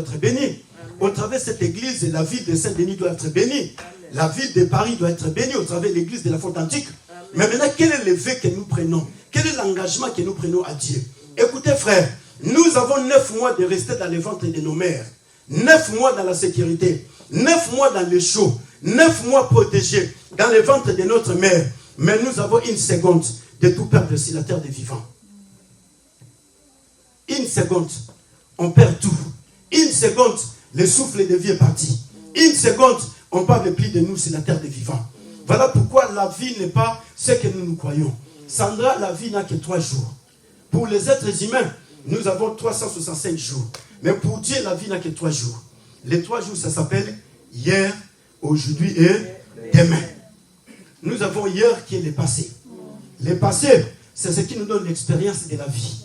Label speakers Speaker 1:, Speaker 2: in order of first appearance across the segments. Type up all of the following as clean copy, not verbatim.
Speaker 1: être bénie. Au travers de cette église, la ville de Saint-Denis doit être bénie. La ville de Paris doit être bénie au travers de l'église de la Fonte Antique. Mais maintenant, quel est le vœu que nous prenons? Quel est l'engagement que nous prenons à Dieu? Écoutez, frère, nous avons 9 mois de rester dans les ventres de nos mères. 9 mois dans la sécurité. 9 mois dans le chaud. 9 mois protégés dans les ventres de notre mère. Mais nous avons une seconde de tout perdre sur la terre des vivants. Une seconde, on perd tout. Une seconde, le souffle de vie est parti. Une seconde, on parle plus de nous sur la terre des vivants. Voilà pourquoi la vie n'est pas ce que nous croyons. Sandra, la vie n'a que 3 jours. Pour les êtres humains, nous avons 365 jours. Mais pour Dieu, la vie n'a que 3 jours. Les 3 jours, ça s'appelle hier, aujourd'hui et demain. Nous avons hier qui est le passé. Le passé, c'est ce qui nous donne l'expérience de la vie.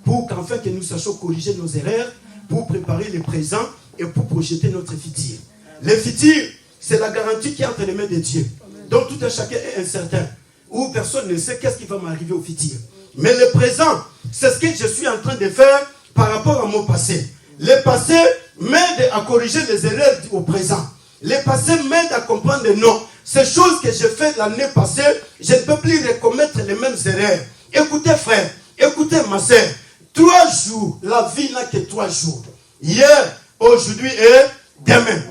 Speaker 1: Pour qu'enfin que nous sachions corriger nos erreurs, pour préparer le présent et pour projeter notre futur. Le futur, c'est la garantie qui est entre les mains de Dieu. Donc tout un chacun est incertain. Où personne ne sait qu'est-ce qui va m'arriver au futur. Mais le présent, c'est ce que je suis en train de faire par rapport à mon passé. Le passé m'aide à corriger les erreurs au présent. Le passé m'aide à comprendre non. Ces choses que j'ai faites l'année passée, je ne peux plus recommettre les mêmes erreurs. Écoutez frère, écoutez ma soeur. 3 jours, la vie n'a que 3 jours. Hier, aujourd'hui et demain.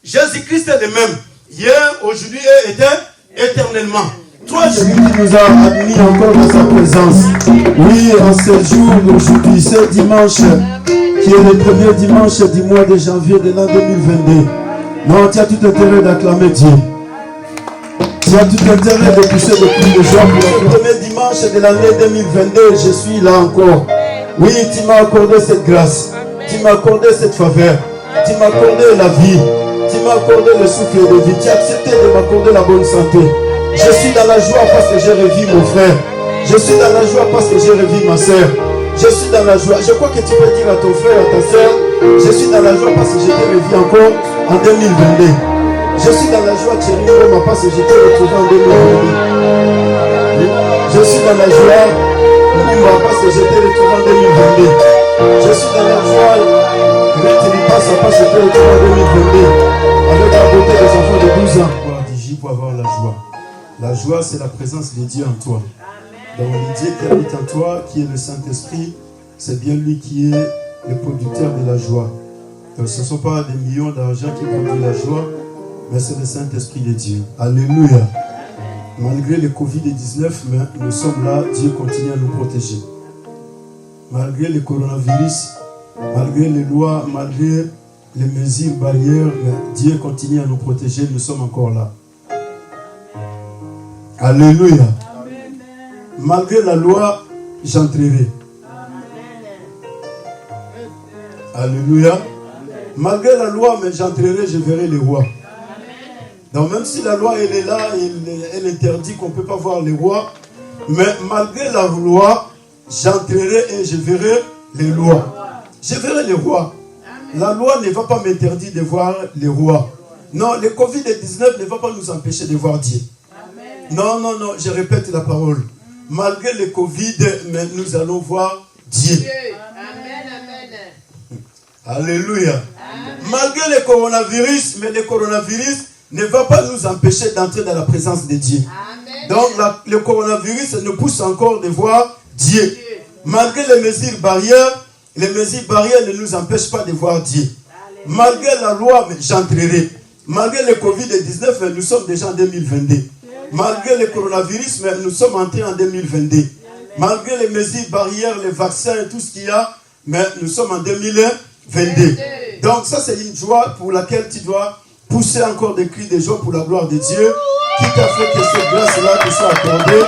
Speaker 1: Jésus-Christ est le même. Hier, aujourd'hui et éternellement. 3 jours.
Speaker 2: Qui nous a admis encore dans sa présence. Oui, en ce jour d'aujourd'hui, ce dimanche, qui est le premier dimanche du mois de janvier de l'an 2022. Non, tu as tout intérêt d'acclamer Dieu. Tu as tout intérêt de pousser le cri de joie pour le premier dimanche de l'année 2022. Je suis là encore. Oui, tu m'as accordé cette grâce. Tu m'as accordé cette faveur. Tu m'as accordé la vie. Tu m'as accordé le souffle de vie. Tu as accepté de m'accorder la bonne santé. Je suis dans la joie parce que j'ai revu mon frère. Je suis dans la joie parce que j'ai revu ma soeur. Je suis dans la joie. Je crois que tu peux dire à ton frère, à ta soeur, je suis dans la joie parce que je t'ai revu encore en 2022. Je suis dans la joie, Thierry Roma, parce que je t'ai retrouvé en 2022. Je suis dans la joie, parce que je t'ai retrouvé en 2022. Je suis dans la joie, parce que je t'ai retrouvé en 2022. Avec la beauté des enfants de 12 ans. Pour avoir la joie. La joie, c'est la présence de Dieu en toi. Donc le Dieu qui habite en toi, qui est le Saint-Esprit, c'est bien lui qui est le producteur de la joie. Donc ce ne sont pas des millions d'argent qui produisent la joie, mais c'est le Saint-Esprit de Dieu. Alléluia. Malgré le Covid-19, nous sommes là, Dieu continue à nous protéger. Malgré le coronavirus, malgré les lois, malgré les mesures barrières, Dieu continue à nous protéger, nous sommes encore là. Alléluia. Amen. Malgré la loi, j'entrerai. Alléluia. Amen. Malgré la loi, mais j'entrerai, je verrai les rois. Amen. Donc même si la loi elle est là, elle interdit qu'on ne peut pas voir les rois, mais malgré la loi, j'entrerai et je verrai les rois. Je verrai les rois. Amen. La loi ne va pas m'interdire de voir les rois. Non, le Covid-19 ne va pas nous empêcher de voir Dieu. Non, non, non, je répète la parole. Malgré le Covid, mais nous allons voir Dieu. Amen, amen. Alléluia. Amen. Malgré le coronavirus, mais le coronavirus ne va pas nous empêcher d'entrer dans la présence de Dieu. Amen. Donc le coronavirus nous pousse encore de voir Dieu. Malgré les mesures barrières ne nous empêchent pas de voir Dieu. Amen. Malgré la loi, j'entrerai. Malgré le Covid-19, nous sommes déjà en 2022. Malgré le coronavirus, mais nous sommes entrés en 2022. Amen. Malgré les mesures barrières, les vaccins et tout ce qu'il y a, mais nous sommes en 2022. Donc ça c'est une joie pour laquelle tu dois pousser encore des cris de joie pour la gloire de Dieu, qui t'a fait que cette grâce-là te soit accordée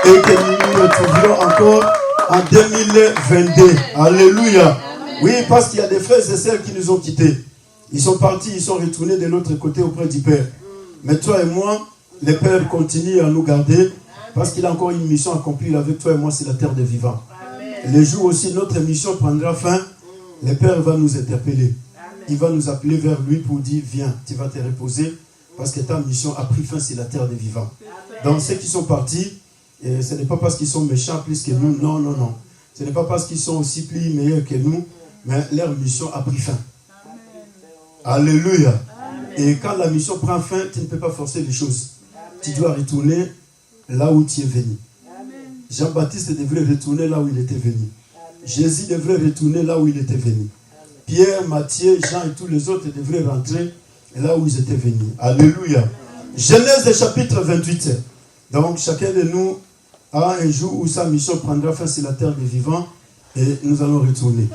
Speaker 2: et que nous nous retrouvions encore en 2022. Alléluia. Amen. Oui, parce qu'il y a des frères et sœurs qui nous ont quittés. Ils sont partis, ils sont retournés de l'autre côté auprès du Père. Mais toi et moi, le Père continue à nous garder parce qu'il a encore une mission à accomplir avec toi et moi sur la terre des vivants. Amen. Les jours aussi, notre mission prendra fin. Le Père va nous interpeller. Amen. Il va nous appeler vers lui pour dire, viens, tu vas te reposer parce que ta mission a pris fin sur la terre des vivants. Amen. Donc ceux qui sont partis, et ce n'est pas parce qu'ils sont méchants plus que nous, non, non, non. Ce n'est pas parce qu'ils sont aussi plus meilleurs que nous, mais leur mission a pris fin. Alléluia. Et quand la mission prend fin, tu ne peux pas forcer les choses. Tu dois retourner là où tu es venu. Jean-Baptiste devrait retourner là où il était venu. Jésus devrait retourner là où il était venu. Pierre, Matthieu, Jean et tous les autres devraient rentrer là où ils étaient venus. Alléluia. Genèse chapitre 28. Donc chacun de nous a un jour où sa mission prendra fin sur la terre des vivants et nous allons retourner.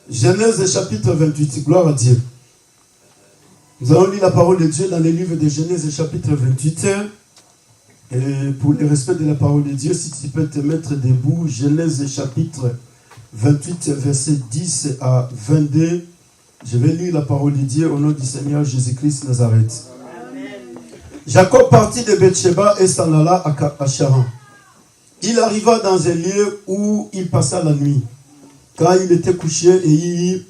Speaker 2: Genèse chapitre 28. Gloire à Dieu. Nous allons lire la parole de Dieu dans les livres de Genèse chapitre 28. Et pour le respect de la parole de Dieu, si tu peux te mettre debout, Genèse chapitre 28, verset 10 à 22. Je vais lire la parole de Dieu au nom du Seigneur Jésus-Christ Nazareth. Amen. Jacob partit de Bethsheba et s'en alla à Charan. Il arriva dans un lieu où il passa la nuit. Quand il était couché, et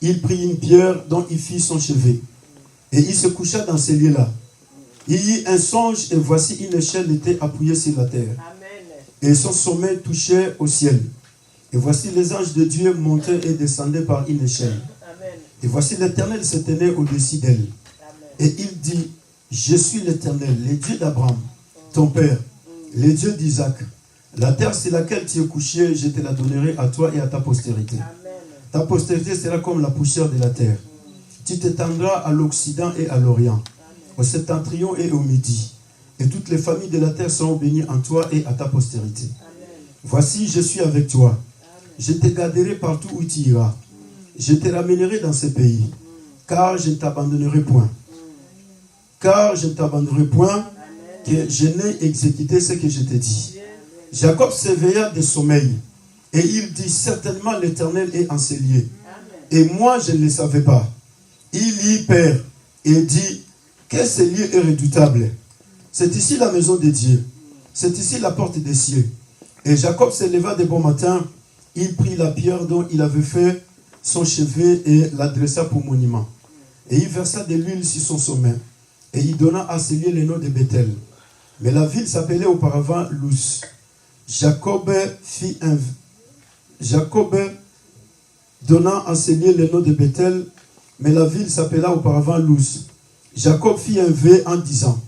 Speaker 2: il prit une pierre dont il fit son chevet. Et il se coucha dans ce lieu-là. Il y eut un songe, et voici une échelle était appuyée sur la terre. Amen. Et son sommet touchait au ciel. Et voici les anges de Dieu montaient et descendaient par une échelle. Amen. Et voici l'Éternel se tenait au-dessus d'elle. Et il dit, je suis l'Éternel, le Dieu d'Abraham, ton père, le Dieu d'Isaac. La terre sur laquelle tu es couché, je te la donnerai à toi et à ta postérité. Amen. Ta postérité sera comme la poussière de la terre. Tu t'étendras à l'Occident et à l'Orient, au septentrion et au midi. Et toutes les familles de la terre seront bénies en toi et à ta postérité. Amen. Voici, je suis avec toi. Amen. Je te garderai partout où tu iras. Je te ramènerai dans ce pays, car je ne t'abandonnerai point. Car je ne t'abandonnerai point, que je n'ai exécuté ce que je t'ai dit. Jacob s'éveilla de sommeil, et il dit, certainement l'Éternel est en ces lieux. Et moi, je ne le savais pas. Il y perd et dit, que ce lieu est redoutable. C'est ici la maison de Dieu. C'est ici la porte des cieux. Et Jacob se leva de bon matin. Il prit la pierre dont il avait fait son chevet et l'adressa pour monument. Et il versa de l'huile sur son sommet. Et il donna à ce lieu le nom de Bethel. Mais la ville s'appelait auparavant Luz. Jacob donna à ce lieu le nom de Bethel. Mais la ville s'appela auparavant Luz. Jacob fit un vœu en disant,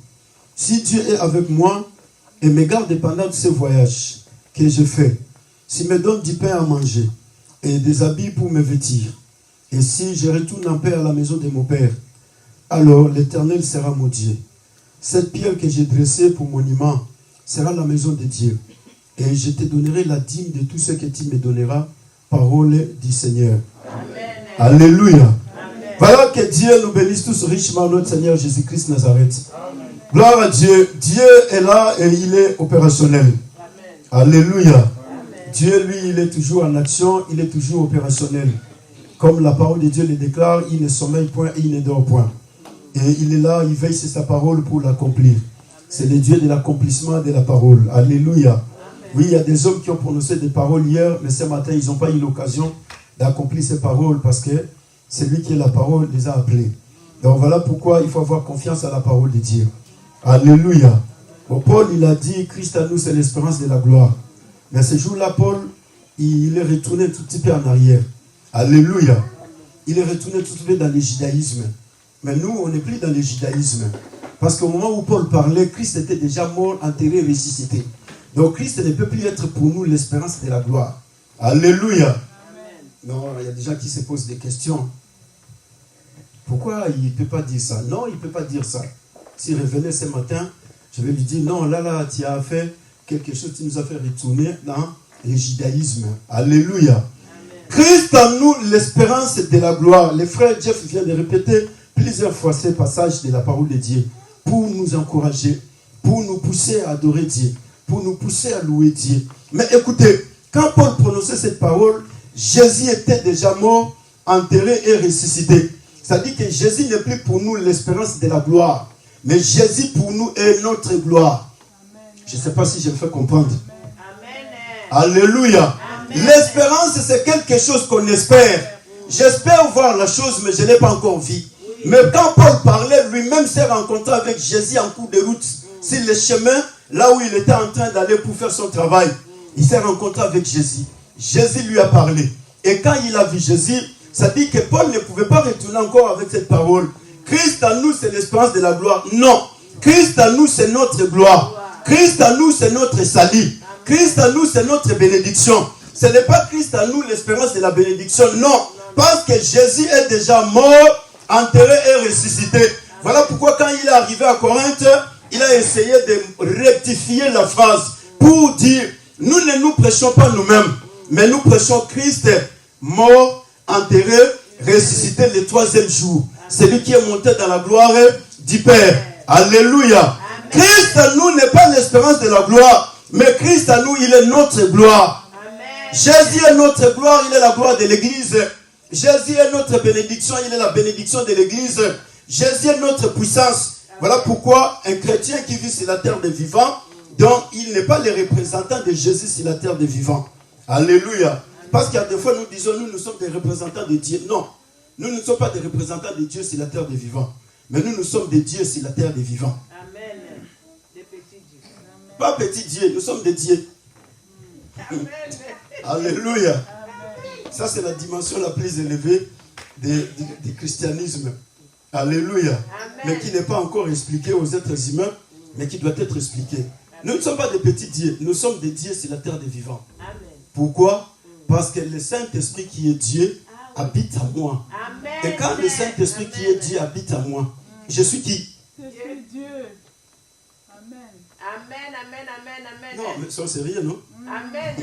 Speaker 2: si Dieu est avec moi et me garde pendant ce voyage que je fais, s'il me donne du pain à manger et des habits pour me vêtir, et si je retourne en paix à la maison de mon père, alors l'Éternel sera mon Dieu. Cette pierre que j'ai dressée pour monument sera la maison de Dieu. Et je te donnerai la dîme de tout ce que tu me donneras, parole du Seigneur. Amen. Alléluia. Voilà que Dieu nous bénisse tous richement, notre Seigneur Jésus-Christ Nazareth. Amen. Gloire à Dieu. Dieu est là et il est opérationnel. Amen. Alléluia. Amen. Dieu, lui, il est toujours en action, il est toujours opérationnel. Comme la parole de Dieu le déclare, il ne sommeille point et il ne dort point. Et il est là, il veille sur sa parole pour l'accomplir. C'est le Dieu de l'accomplissement de la parole. Alléluia. Amen. Oui, il y a des hommes qui ont prononcé des paroles hier, mais ce matin, ils n'ont pas eu l'occasion d'accomplir ces paroles parce que c'est lui qui est la parole, les a appelés. Donc voilà pourquoi il faut avoir confiance à la parole de Dieu. Alléluia. Bon, Paul, il a dit, Christ à nous, c'est l'espérance de la gloire. Mais ce jour-là, Paul, il est retourné tout petit peu en arrière. Alléluia. Il est retourné tout petit peu dans le judaïsme. Mais nous, on n'est plus dans le judaïsme. Parce qu'au moment où Paul parlait, Christ était déjà mort, enterré, ressuscité. Donc Christ ne peut plus être pour nous l'espérance de la gloire. Alléluia. Non, il y a des gens qui se posent des questions. Pourquoi il ne peut pas dire ça? Non, il ne peut pas dire ça. S'il revenait ce matin, je vais lui dire, non, là, tu as fait quelque chose qui nous a fait retourner dans le judaïsme. Alléluia. Amen. Christ en nous, l'espérance de la gloire. Le frère Jeff vient de répéter plusieurs fois ces passages de la parole de Dieu pour nous encourager, pour nous pousser à adorer Dieu, pour nous pousser à louer Dieu. Mais écoutez, quand Paul prononçait cette parole, Jésus était déjà mort, enterré et ressuscité. C'est-à-dire que Jésus n'est plus pour nous l'espérance de la gloire. Mais Jésus pour nous est notre gloire. Amen. Je ne sais pas si je me fais comprendre. Amen. Alléluia. L'espérance, c'est quelque chose qu'on espère. J'espère voir la chose, mais je ne l'ai pas encore vue. Mais quand Paul parlait, lui-même s'est rencontré avec Jésus en cours de route. Sur le chemin, là où il était en train d'aller pour faire son travail. Il s'est rencontré avec Jésus. Jésus lui a parlé. Et quand il a vu Jésus, ça dit que Paul ne pouvait pas retourner encore avec cette parole. Christ en nous, c'est l'espérance de la gloire. Non. Christ en nous, c'est notre gloire. Christ en nous, c'est notre salut. Christ en nous, c'est notre bénédiction. Ce n'est pas Christ en nous l'espérance de la bénédiction. Non. Parce que Jésus est déjà mort, enterré et ressuscité. Voilà pourquoi quand il est arrivé à Corinthe, il a essayé de rectifier la phrase pour dire, nous ne nous prêchons pas nous-mêmes, mais nous prêchons Christ mort, enterré, ressuscité le 3e jour. Celui qui est monté dans la gloire du Père. Alléluia. Christ en nous n'est pas l'espérance de la gloire, mais Christ en nous, il est notre gloire. Jésus est notre gloire, il est la gloire de l'église. Jésus est notre bénédiction, il est la bénédiction de l'église. Jésus est notre puissance. Voilà pourquoi un chrétien qui vit sur la terre des vivants, donc il n'est pas le représentant de Jésus sur la terre des vivants. Alléluia. Parce qu'il y a des fois nous disons, nous sommes des représentants de Dieu. Non, nous ne sommes pas des représentants de Dieu sur la terre des vivants. Mais nous sommes des dieux sur la terre des vivants.
Speaker 3: Amen. Des petits dieux.
Speaker 2: Pas petits dieux, nous sommes des dieux.
Speaker 3: Amen.
Speaker 2: Alléluia. Amen. Ça c'est la dimension la plus élevée du christianisme. Alléluia. Amen. Mais qui n'est pas encore expliqué aux êtres humains, mais qui doit être expliqué. Amen. Nous ne sommes pas des petits dieux, nous sommes des dieux sur la terre des vivants. Amen. Pourquoi? Parce que le Saint-Esprit qui est Dieu habite en moi. Amen. Et quand le Saint-Esprit qui est Dieu habite en moi, je suis qui?
Speaker 4: Je suis Dieu. Amen.
Speaker 3: Amen, amen, amen, amen.
Speaker 2: Non, mais ça c'est rien, non?
Speaker 3: Amen.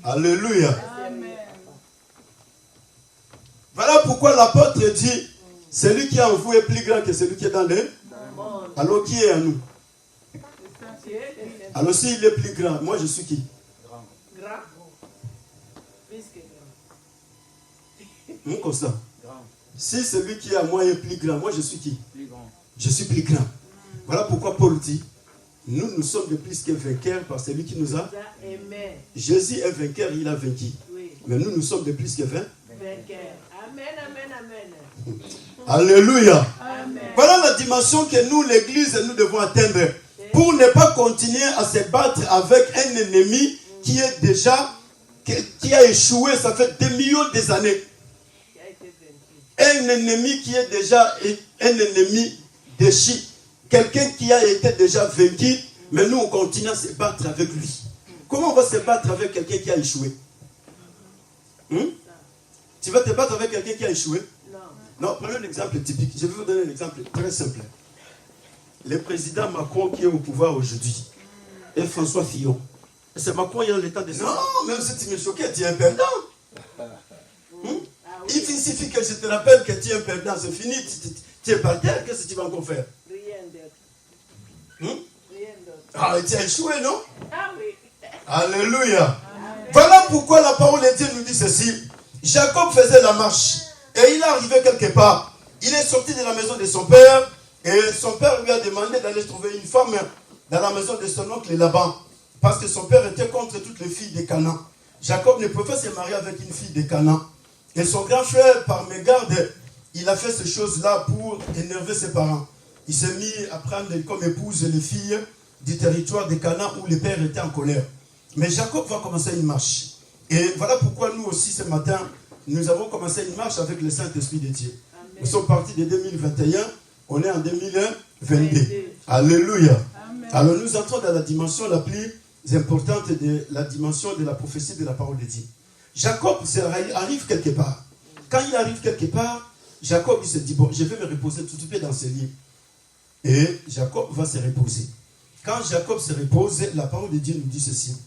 Speaker 2: Alléluia.
Speaker 4: Amen.
Speaker 2: Voilà pourquoi l'apôtre dit, celui qui est en vous est plus grand que celui qui est dans le monde. Alors qui est en nous? Alors s'il est plus grand, moi je suis qui?
Speaker 3: Grand. Plus que grand.
Speaker 2: Comme ça. Si celui qui est à moi est plus grand, moi je suis qui?
Speaker 5: Plus grand.
Speaker 2: Je suis plus grand. Voilà pourquoi Paul dit, nous sommes de plus que vainqueurs par celui qui nous a
Speaker 3: aimé.
Speaker 2: Jésus est vainqueur, il a vaincu.
Speaker 3: Oui.
Speaker 2: Mais nous sommes de plus que vainqueurs.
Speaker 3: Amen, amen, amen.
Speaker 2: Alléluia.
Speaker 3: Amen.
Speaker 2: Voilà la dimension que nous, l'Église, nous devons atteindre. Pour ne pas continuer à se battre avec un ennemi qui est déjà, qui a échoué, ça fait des millions d'années. Un ennemi qui est déjà un ennemi déchu. Quelqu'un qui a été déjà vaincu, mais nous on continue à se battre avec lui. Comment on va se battre avec quelqu'un qui a échoué? Tu vas te battre avec quelqu'un qui a échoué? Non, prenez un exemple typique. Je vais vous donner un exemple très simple. Le président Macron qui est au pouvoir aujourd'hui et François Fillon. C'est Macron, il a l'état de ça. Non, même si tu me choquais, tu es un perdant. Il suffit que je te rappelle que tu es un perdant, c'est fini. Tu es par terre, qu'est-ce que tu vas encore faire?
Speaker 3: Rien d'autre.
Speaker 2: Ah, tu as échoué, non?
Speaker 3: Ah oui.
Speaker 2: Alléluia. Amen. Voilà pourquoi la parole de Dieu nous dit ceci. Jacob faisait la marche et il est arrivé quelque part. Il est sorti de la maison de son père et son père lui a demandé d'aller trouver une femme dans la maison de son oncle Laban. Parce que son père était contre toutes les filles de Canaan. Jacob ne pouvait se marier avec une fille de Canaan. Et son grand frère, par mégarde, il a fait ces choses-là pour énerver ses parents. Il s'est mis à prendre comme épouse les filles du territoire de Canaan où les pères étaient en colère. Mais Jacob va commencer une marche. Et voilà pourquoi nous aussi ce matin, nous avons commencé une marche avec le Saint-Esprit de Dieu. Amen. Nous sommes partis de 2021, on est en 2022. Alléluia. Amen. Alors nous entrons dans la dimension la plus importante de la dimension de la prophétie de la parole de Dieu. Jacob arrive quelque part. Quand il arrive quelque part, Jacob il se dit, bon, je vais me reposer tout de suite dans ce lit. Et Jacob va se reposer. Quand Jacob se repose, la parole de Dieu nous dit ceci.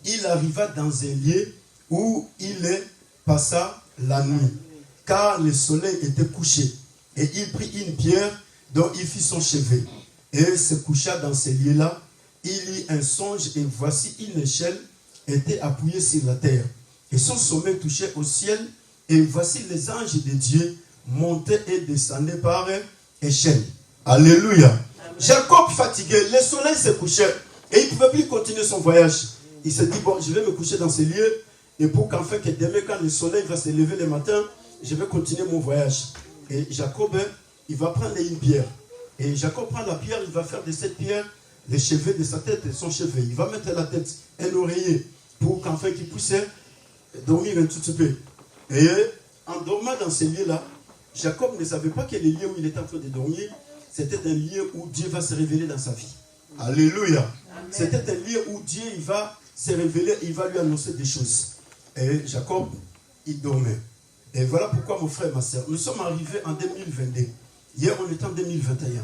Speaker 2: Il arriva dans un lieu où il passa la nuit, car le soleil était couché. Et il prit une pierre dont il fit son chevet. Et se coucha dans ce lieu-là. Il eut un songe et voici une échelle était appuyée sur la terre. Et son sommet touchait au ciel. Et voici les anges de Dieu montaient et descendaient par échelle. Alléluia. Amen. Jacob fatigué, le soleil se couchait. Et il ne pouvait plus continuer son voyage. Il s'est dit, bon, je vais me coucher dans ce lieu. Et pour qu'en fait, que demain, quand le soleil va se lever le matin, je vais continuer mon voyage. Et Jacob, il va prendre une pierre. Et Jacob prend la pierre, il va faire de cette pierre les cheveux de sa tête et son chevet. Il va mettre la tête, un oreiller, pour qu'en fait, qu'il puisse dormir un tout petit peu. Et en dormant dans ces lieux-là, Jacob ne savait pas que le lieu où il était en train de dormir, c'était un lieu où Dieu va se révéler dans sa vie. Alléluia. Amen. C'était un lieu où Dieu il va se révéler, il va lui annoncer des choses. Et Jacob, il dormait. Et voilà pourquoi, mon frère, ma soeur, nous sommes arrivés en 2022. Hier, on était en 2021.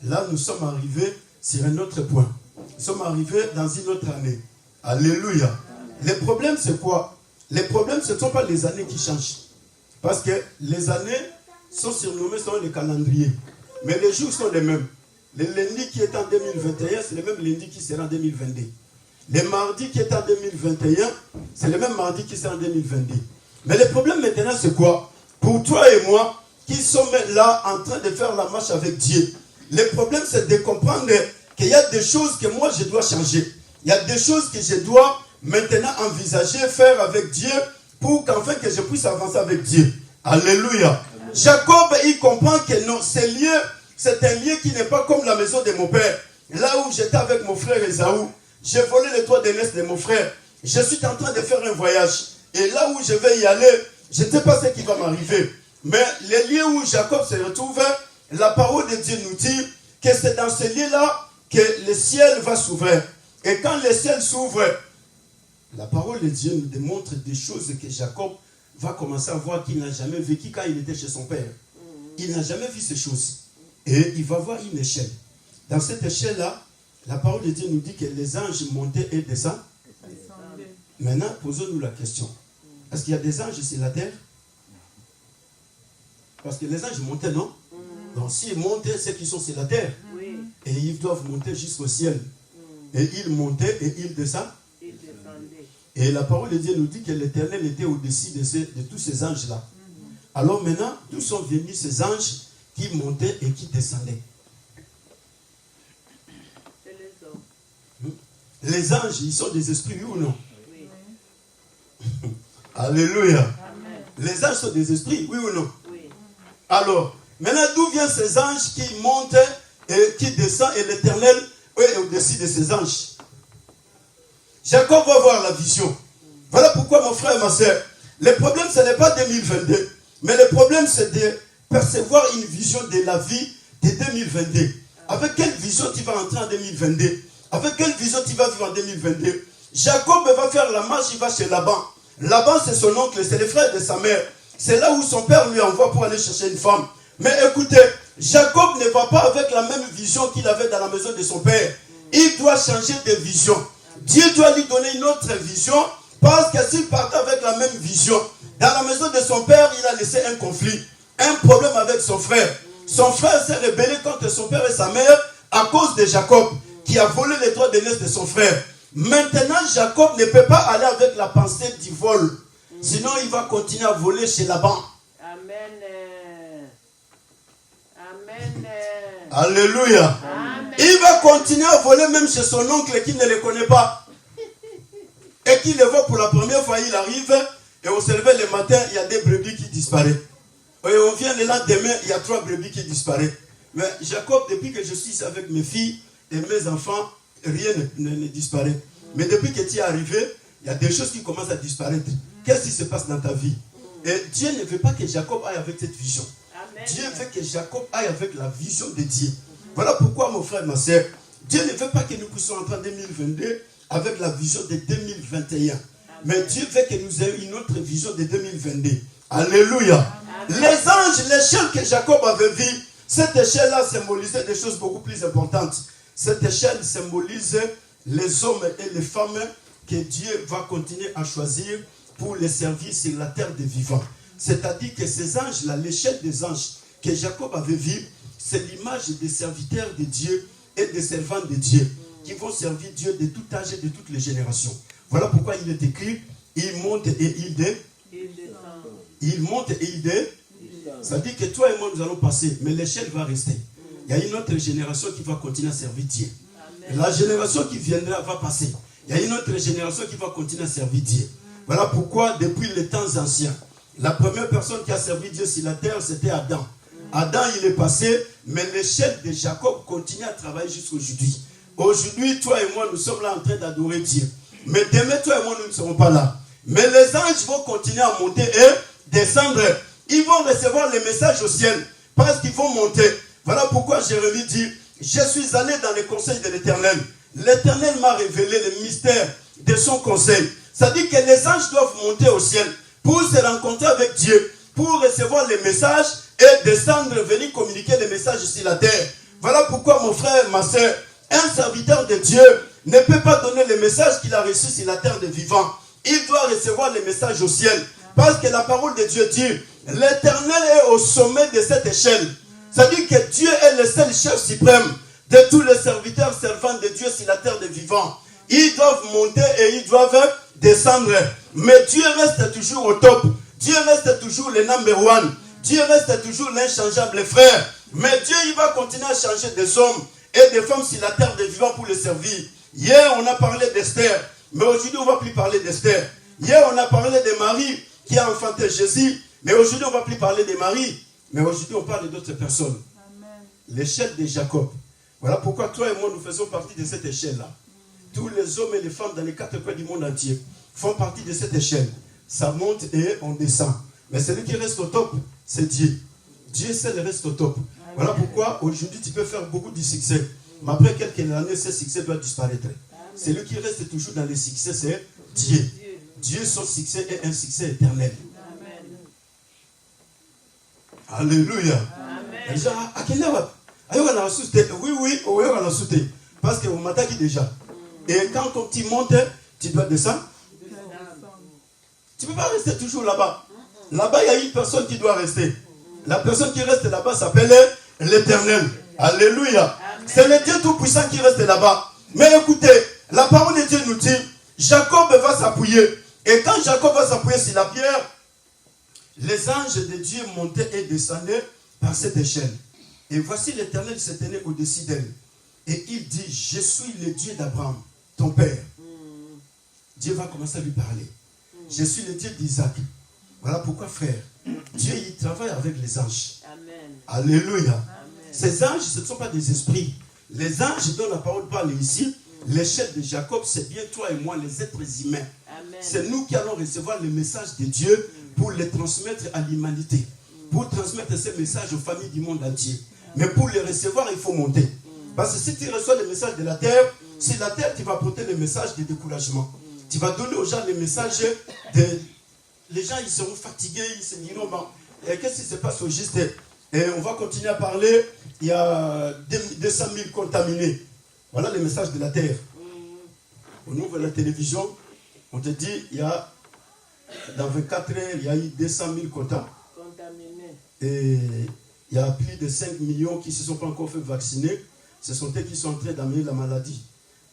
Speaker 2: Là, nous sommes arrivés sur un autre point. Nous sommes arrivés dans une autre année. Alléluia. Amen. Les problèmes, c'est quoi? Les problèmes, ce ne sont pas les années qui changent. Parce que les années sont surnommées selon les calendriers. Mais les jours sont les mêmes. Le lundi qui est en 2021, c'est le même lundi qui sera en 2022. Les mardis qui est en 2021, c'est le même mardi qui sera en 2022. Mais le problème maintenant, c'est quoi? Pour toi et moi, qui sommes là en train de faire la marche avec Dieu, le problème, c'est de comprendre qu'il y a des choses que moi, je dois changer. Il y a des choses que je dois maintenant envisager, faire avec Dieu, pour qu'enfin que je puisse avancer avec Dieu. Alléluia. Amen. Jacob, il comprend que non, c'est un lieu qui n'est pas comme la maison de mon père. Là où j'étais avec mon frère Esaü, j'ai volé le toit d'aînesse de mon frère. Je suis en train de faire un voyage. Et là où je vais y aller, je ne sais pas ce qui va m'arriver. Mais les lieux où Jacob se retrouve, la parole de Dieu nous dit que c'est dans ce lieu-là que le ciel va s'ouvrir. Et quand le ciel s'ouvre, la parole de Dieu nous démontre des choses que Jacob va commencer à voir qu'il n'a jamais vécu quand il était chez son père. Il n'a jamais vu ces choses. Et il va voir une échelle. Dans cette échelle-là, la parole de Dieu nous dit que les anges montaient et descendaient. Maintenant, posons-nous la question. Est-ce qu'il y a des anges sur la terre? Parce que les anges montaient, non? Donc s'ils montaient, c'est qu'ils sont sur la terre. Et ils doivent monter jusqu'au ciel. Et ils montaient et ils descendaient. Et la parole de Dieu nous dit que l'Éternel était au-dessus de tous ces anges-là. Alors maintenant, d'où sont venus ces anges qui montaient et qui descendaient?
Speaker 3: C'est les hommes.
Speaker 2: Les anges, ils sont des esprits, oui ou non? Oui. Alléluia. Amen. Les anges sont des esprits, oui ou non? Oui. Alors, maintenant, d'où viennent ces anges qui montent et qui descendent et l'Éternel est au-dessus de ces anges? Jacob va voir la vision. Voilà pourquoi, mon frère et ma soeur, le problème, ce n'est pas 2022, mais le problème, c'est de percevoir une vision de la vie de 2022. Avec quelle vision tu vas entrer en 2022? Avec quelle vision tu vas vivre en 2022? Jacob va faire la marche, il va chez Laban. Laban, c'est son oncle, c'est le frère de sa mère. C'est là où son père lui envoie pour aller chercher une femme. Mais écoutez, Jacob ne va pas avec la même vision qu'il avait dans la maison de son père. Il doit changer de vision. Dieu doit lui donner une autre vision, parce que s'il partait avec la même vision, dans la maison de son père, il a laissé un conflit, un problème avec son frère. Son frère s'est rebellé contre son père et sa mère à cause de Jacob, qui a volé les droits d'aînesse de son frère. Maintenant, Jacob ne peut pas aller avec la pensée du vol. Sinon, il va continuer à voler chez Laban.
Speaker 3: Amen. Amen.
Speaker 2: Alléluia.
Speaker 3: Amen.
Speaker 2: Il va continuer à voler même chez son oncle qui ne le connaît pas. Et qui le voit pour la première fois, il arrive et on se réveille le matin, il y a des brebis qui disparaissent. Et on vient le lendemain, il y a 3 brebis qui disparaissent. Mais Jacob, depuis que je suis ici avec mes filles et mes enfants, rien ne disparaît. Mais depuis que tu es arrivé, il y a des choses qui commencent à disparaître. Qu'est-ce qui se passe dans ta vie? Et Dieu ne veut pas que Jacob aille avec cette vision. Amen. Dieu veut que Jacob aille avec la vision de Dieu. Voilà pourquoi, mon frère, ma soeur, Dieu ne veut pas que nous puissions entrer en 2022 avec la vision de 2021. Amen. Mais Dieu veut que nous ayons une autre vision de 2022. Alléluia. Amen. Les anges, l'échelle que Jacob avait vue, cette échelle-là symbolisait des choses beaucoup plus importantes. Cette échelle symbolise les hommes et les femmes que Dieu va continuer à choisir pour les servir sur la terre des vivants. C'est-à-dire que ces anges-là, l'échelle des anges que Jacob avait vue, c'est l'image des serviteurs de Dieu et des servants de Dieu qui vont servir Dieu de tout âge et de toutes les générations. Voilà pourquoi il est écrit, il monte et il descend. Il monte et il descend. Ça dit que toi et moi nous allons passer, mais l'échelle va rester. Il y a une autre génération qui va continuer à servir Dieu. Et la génération qui viendra va passer. Il y a une autre génération qui va continuer à servir Dieu. Voilà pourquoi, depuis les temps anciens, la première personne qui a servi Dieu sur la terre, c'était Adam. Adam, il est passé, mais l'échelle de Jacob continue à travailler jusqu'à aujourd'hui. Aujourd'hui, toi et moi, nous sommes là en train d'adorer Dieu. Mais demain, toi et moi, nous ne serons pas là. Mais les anges vont continuer à monter et descendre. Ils vont recevoir les messages au ciel parce qu'ils vont monter. Voilà pourquoi Jérémie dit, je suis allé dans les conseils de l'Éternel. L'Éternel m'a révélé le mystère de son conseil. Ça dit que les anges doivent monter au ciel pour se rencontrer avec Dieu, pour recevoir les messages et descendre, venir communiquer les messages sur la terre. Voilà pourquoi mon frère, ma soeur, un serviteur de Dieu ne peut pas donner les messages qu'il a reçus sur la terre des vivants. Il doit recevoir les messages au ciel. Parce que la parole de Dieu dit, l'Éternel est au sommet de cette échelle. Ça dit que Dieu est le seul chef suprême de tous les serviteurs servants de Dieu sur la terre des vivants. Ils doivent monter et ils doivent descendre. Mais Dieu reste toujours au top. Dieu reste toujours le number one. Dieu reste toujours l'inchangeable frère. Mais Dieu, il va continuer à changer des hommes et des femmes sur la terre des vivants pour les servir. Hier, on a parlé d'Esther. Mais aujourd'hui, on ne va plus parler d'Esther. Hier, on a parlé de Marie qui a enfanté Jésus. Mais aujourd'hui, on ne va plus parler de Marie. Mais aujourd'hui, on parle d'autres personnes. L'échelle de Jacob. Voilà pourquoi toi et moi, nous faisons partie de cette échelle-là. Tous les hommes et les femmes dans les quatre coins du monde entier font partie de cette échelle. Ça monte et on descend. Mais celui qui reste au top, c'est Dieu. Dieu seul reste au top. Voilà pourquoi aujourd'hui, tu peux faire beaucoup de succès. Mais après quelques années, ce succès doit disparaître. Celui qui reste toujours dans le succès, c'est Dieu. Dieu, son succès est un succès éternel. Alléluia. Déjà, à quelle heure? Oui, on a sauté. Parce que vous m'attaquez déjà. Et quand ton petit monte, tu dois descendre. Tu ne peux pas rester toujours là-bas. Là-bas, il y a une personne qui doit rester. La personne qui reste là-bas s'appelle l'Éternel. Alléluia. C'est le Dieu Tout-Puissant qui reste là-bas. Mais écoutez, la parole de Dieu nous dit, Jacob va s'appuyer. Et quand Jacob va s'appuyer sur la pierre, les anges de Dieu montaient et descendaient par cette échelle. Et voici l'Éternel se tenait au-dessus d'elle. Et il dit, je suis le Dieu d'Abraham, ton père. Dieu va commencer à lui parler. Je suis le Dieu d'Isaac. Voilà pourquoi, frère, Dieu, il travaille avec les anges. Amen. Alléluia. Amen. Ces anges, ce ne sont pas des esprits. Les anges dont la parole parle ici, l'échelle de Jacob, c'est bien toi et moi, les êtres humains. C'est nous qui allons recevoir le message de Dieu pour les transmettre à l'humanité. Pour transmettre ces messages aux familles du monde entier. Mais pour les recevoir, il faut monter. Parce que si tu reçois le message de la terre, sur la terre, tu vas porter le message de découragement. Tu vas donner aux gens le message de... Les gens, ils seront fatigués, ils se diront, bon, qu'est-ce qui se passe au juste? Et on va continuer à parler, il y a 200 000 contaminés. Voilà le message de la terre. On ouvre la télévision, on te dit, il y a, dans 24 heures, il y a eu 200 000 contaminés. Et il y a plus de 5 millions qui ne se sont pas encore fait vacciner. Ce sont eux qui sont en train d'amener la maladie.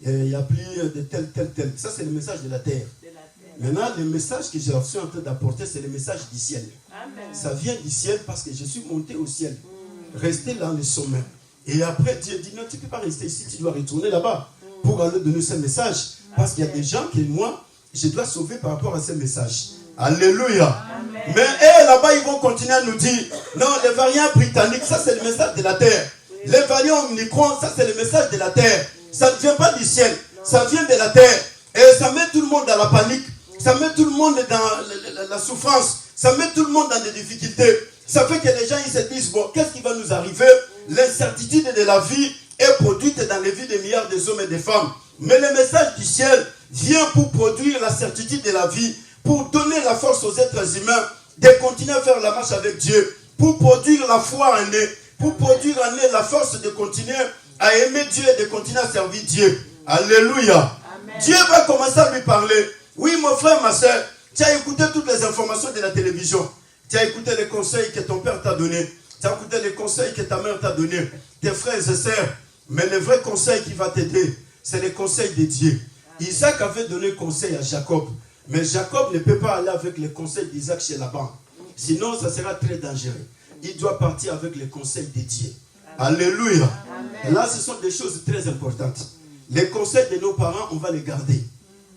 Speaker 2: Et il y a plus de tel. Ça, c'est le message de la terre. Maintenant, le message que j'ai reçu en train d'apporter, c'est le message du ciel. Amen. Ça vient du ciel parce que je suis monté au ciel. Rester dans le sommet. Et après, Dieu dit, non, tu ne peux pas rester ici, tu dois retourner là-bas pour aller donner ce message. Parce qu'il y a des gens que moi, je dois sauver par rapport à ce message. Alléluia. Amen. Mais là-bas, ils vont continuer à nous dire, non, les variants britanniques, ça c'est le message de la terre. Les variants Omicron, ça c'est le message de la terre. Ça ne vient pas du ciel, ça vient de la terre. Et ça met tout le monde dans la panique. Ça met tout le monde dans la souffrance. Ça met tout le monde dans des difficultés. Ça fait que les gens ils se disent, bon, qu'est-ce qui va nous arriver? L'incertitude de la vie est produite dans les vies des milliards des hommes et des femmes. Mais le message du ciel vient pour produire la certitude de la vie, pour donner la force aux êtres humains de continuer à faire la marche avec Dieu, pour produire la foi en eux, pour produire en eux la force de continuer à aimer Dieu et de continuer à servir Dieu. Alléluia. Amen. Dieu va commencer à lui parler. Oui, mon frère, ma soeur, tu as écouté toutes les informations de la télévision. Tu as écouté les conseils que ton père t'a donnés. Tu as écouté les conseils que ta mère t'a donnés. Tes frères et sœurs. Mais le vrai conseil qui va t'aider, c'est le conseil de Dieu. Isaac avait donné conseil à Jacob. Mais Jacob ne peut pas aller avec les conseils d'Isaac chez Laban. Sinon, ça sera très dangereux. Il doit partir avec les conseils de Dieu. Alléluia. Amen. Là, ce sont des choses très importantes. Les conseils de nos parents, on va les garder.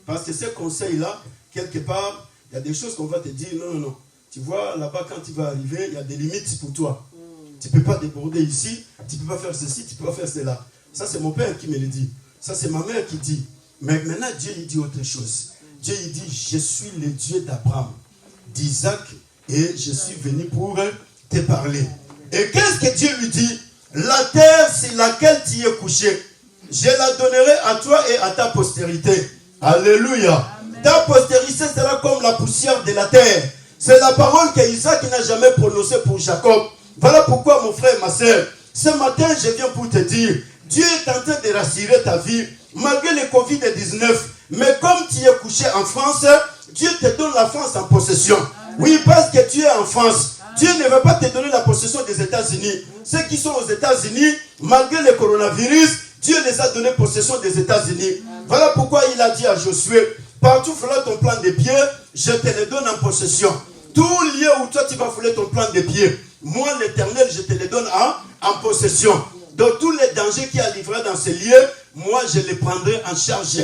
Speaker 2: Parce que ces conseils-là, quelque part, il y a des choses qu'on va te dire, non. Tu vois, là-bas, quand tu vas arriver, il y a des limites pour toi. Tu ne peux pas déborder ici, tu ne peux pas faire ceci, tu ne peux pas faire cela. Ça, c'est mon père qui me le dit. Ça, c'est ma mère qui dit. Mais maintenant, Dieu, il dit autre chose. Dieu il dit, je suis le Dieu d'Abraham, d'Isaac, et je suis venu pour te parler. Et qu'est-ce que Dieu lui dit? La terre sur laquelle tu es couché, je la donnerai à toi et à ta postérité. Alléluia. Amen. Ta postérité sera comme la poussière de la terre. C'est la parole qu'Isaac n'a jamais prononcée pour Jacob. Voilà pourquoi mon frère et ma soeur, ce matin je viens pour te dire, Dieu est en train de rassurer ta vie, malgré le Covid-19. Mais comme tu es couché en France, Dieu te donne la France en possession. Amen. Oui, parce que tu es en France. Dieu ne va pas te donner la possession des États-Unis. Ceux qui sont aux États-Unis, malgré le coronavirus, Dieu les a donné possession des États-Unis. Voilà pourquoi il a dit à Josué, partout fouler ton plan de pied, je te le donne en possession. Tout lieu où toi tu vas fouler ton plan de pied, moi l'Éternel, je te le donne en possession. Donc tous les dangers qui a livrés dans ces lieux, moi je les prendrai en charge.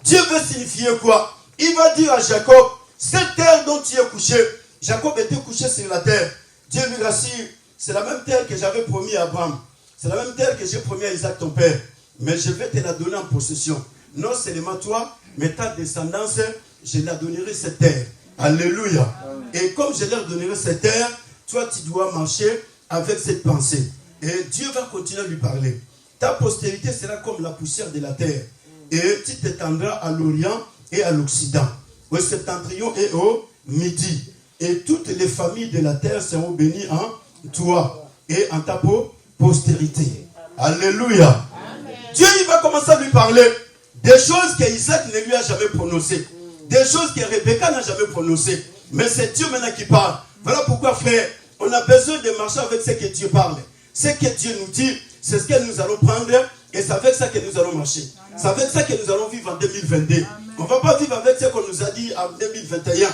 Speaker 2: Dieu veut signifier quoi? Il va dire à Jacob, cette terre dont tu es couché, Jacob était couché sur la terre. Dieu lui rassure, c'est la même terre que j'avais promis à Abraham. C'est la même terre que j'ai promis à Isaac ton père. Mais je vais te la donner en possession. Non seulement toi, mais ta descendance, je la donnerai cette terre. Alléluia. Et comme je leur donnerai cette terre, toi tu dois marcher avec cette pensée. Et Dieu va continuer à lui parler. Ta postérité sera comme la poussière de la terre. Et tu t'étendras à l'Orient et à l'Occident, au septentrion et au Midi. Et toutes les familles de la terre seront bénies en toi et en ta postérité. Alléluia. Amen. Dieu il va commencer à lui parler des choses qu'Isaac ne lui a jamais prononcées. Des choses que Rebecca n'a jamais prononcées. Mais c'est Dieu maintenant qui parle. Voilà pourquoi, frère, on a besoin de marcher avec ce que Dieu parle. Ce que Dieu nous dit, c'est ce que nous allons prendre. Et c'est avec ça que nous allons marcher. Amen. C'est avec ça que nous allons vivre en 2022. Amen. On ne va pas vivre avec ce qu'on nous a dit en 2021.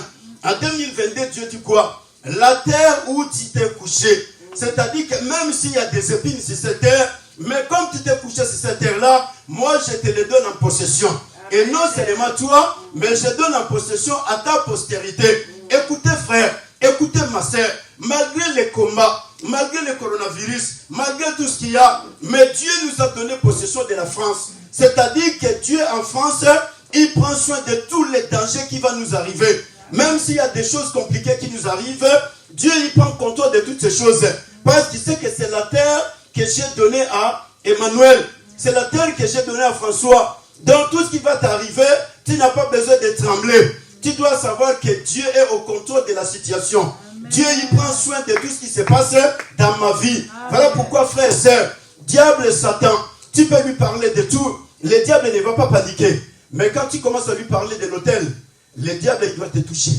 Speaker 2: En 2022, Dieu dit quoi? La terre où tu t'es couché. C'est-à-dire que même s'il y a des épines sur cette terre, mais comme tu t'es couché sur cette terre-là, moi je te les donne en possession. Et non seulement toi, mais je donne en possession à ta postérité. Écoutez frère, écoutez ma soeur, malgré les combats, malgré le coronavirus, malgré tout ce qu'il y a, mais Dieu nous a donné possession de la France. C'est-à-dire que Dieu en France, il prend soin de tous les dangers qui vont nous arriver. Même s'il y a des choses compliquées qui nous arrivent, Dieu il prend contrôle de toutes ces choses. Parce qu'il sait que c'est la terre que j'ai donnée à Emmanuel. C'est la terre que j'ai donnée à François. Dans tout ce qui va t'arriver, tu n'as pas besoin de trembler. Tu dois savoir que Dieu est au contrôle de la situation. Amen. Dieu il prend soin de tout ce qui se passe dans ma vie. Amen. Voilà pourquoi frère et sœur, diable et Satan, tu peux lui parler de tout. Le diable ne va pas paniquer. Mais quand tu commences à lui parler de l'autel, le diable il doit te toucher.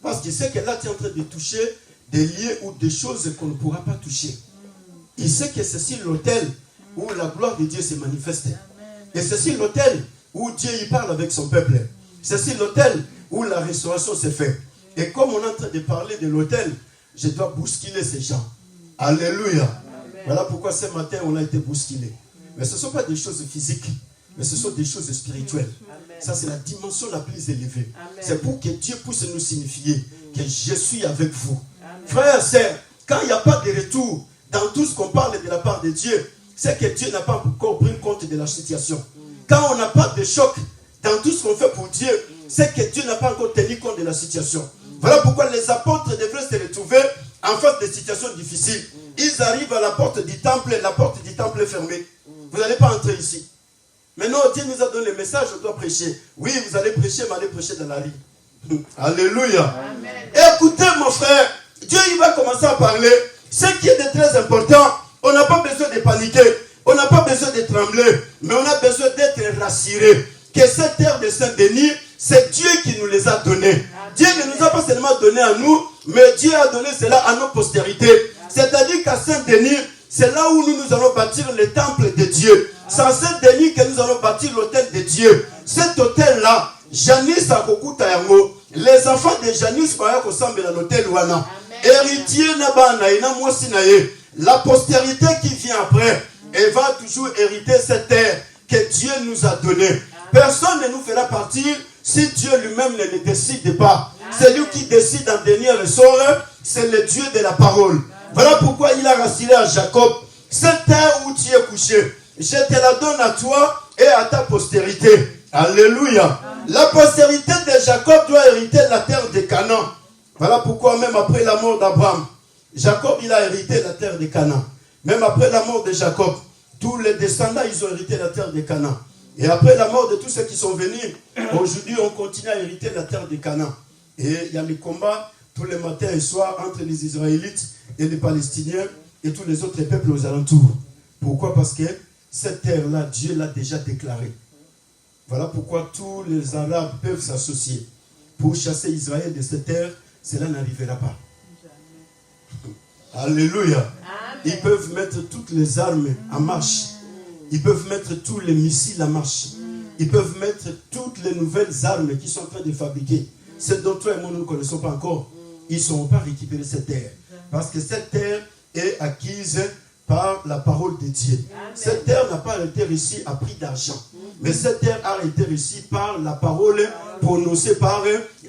Speaker 2: Parce qu'il sait que là tu es en train de toucher des lieux ou des choses qu'on ne pourra pas toucher. Il sait que c'est sur l'autel où la gloire de Dieu se manifeste. Et c'est sur l'autel où Dieu il parle avec son peuple. C'est sur l'autel où la restauration se fait. Et comme on est en train de parler de l'autel, je dois bousculer ces gens. Alléluia. Amen. Voilà pourquoi ce matin on a été bousculé. Mais ce ne sont pas des choses physiques, mais ce sont des choses spirituelles. Amen. Ça c'est la dimension la plus élevée. Amen. C'est pour que Dieu puisse nous signifier que je suis avec vous. Amen. Frères et sœurs, quand il n'y a pas de retour dans tout ce qu'on parle de la part de Dieu, c'est que Dieu n'a pas encore pris compte de la situation. Quand on n'a pas de choc dans tout ce qu'on fait pour Dieu, c'est que Dieu n'a pas encore tenu compte de la situation. Voilà pourquoi les apôtres devraient se retrouver en face de situations difficiles. Ils arrivent à la porte du temple est fermée. Vous n'allez pas entrer ici. Maintenant, Dieu nous a donné le message, on doit prêcher. Oui, vous allez prêcher, mais allez prêcher dans la rue. Alléluia. Amen. Écoutez mon frère, Dieu il va commencer à parler. Ce qui est de très important, on n'a pas besoin de paniquer, on n'a pas besoin de trembler, mais on a besoin d'être rassuré que cette terre de Saint-Denis, c'est Dieu qui nous les a donnés. Dieu ne nous a pas seulement donné à nous, mais Dieu a donné cela à nos postérités. C'est-à-dire qu'à Saint-Denis, c'est là où nous allons bâtir le temple de Dieu. C'est à Saint-Denis que nous allons bâtir l'autel de Dieu. Cet autel-là, Janice Akokuta Yango, les enfants de Janice Maya Kosambe dans l'autel Wana. Héritier Nabana, la postérité qui vient après, elle va toujours hériter cette terre que Dieu nous a donnée. Personne ne nous fera partir si Dieu lui-même ne le décide pas. C'est lui qui décide en dernier ressort, c'est le Dieu de la parole. Voilà pourquoi il a rassuré à Jacob, cette terre où tu es couché, je te la donne à toi et à ta postérité. Alléluia. La postérité de Jacob doit hériter la terre de Canaan. Voilà pourquoi même après la mort d'Abraham, Jacob, il a hérité la terre de Canaan. Même après la mort de Jacob, tous les descendants, ils ont hérité la terre de Canaan. Et après la mort de tous ceux qui sont venus, aujourd'hui, on continue à hériter la terre de Canaan. Et il y a les combats tous les matins et soirs entre les Israélites et les Palestiniens et tous les autres peuples aux alentours. Pourquoi? Parce que cette terre-là, Dieu l'a déjà déclarée. Voilà pourquoi tous les Arabes peuvent s'associer pour chasser Israël de cette terre. Cela n'arrivera pas. Alléluia.
Speaker 3: Amen.
Speaker 2: Ils peuvent mettre toutes les armes en marche. Ils peuvent mettre tous les missiles en marche. Ils peuvent mettre toutes les nouvelles armes qu'ils sont en train de fabriquer. C'est dont toi et moi nous ne connaissons pas encore. Ils ne sauront pas récupérer cette terre. Parce que cette terre est acquise par la parole de Dieu.
Speaker 3: Amen.
Speaker 2: Cette terre n'a pas été reçue à prix d'argent. Mais cette terre a été reçue par la parole prononcée par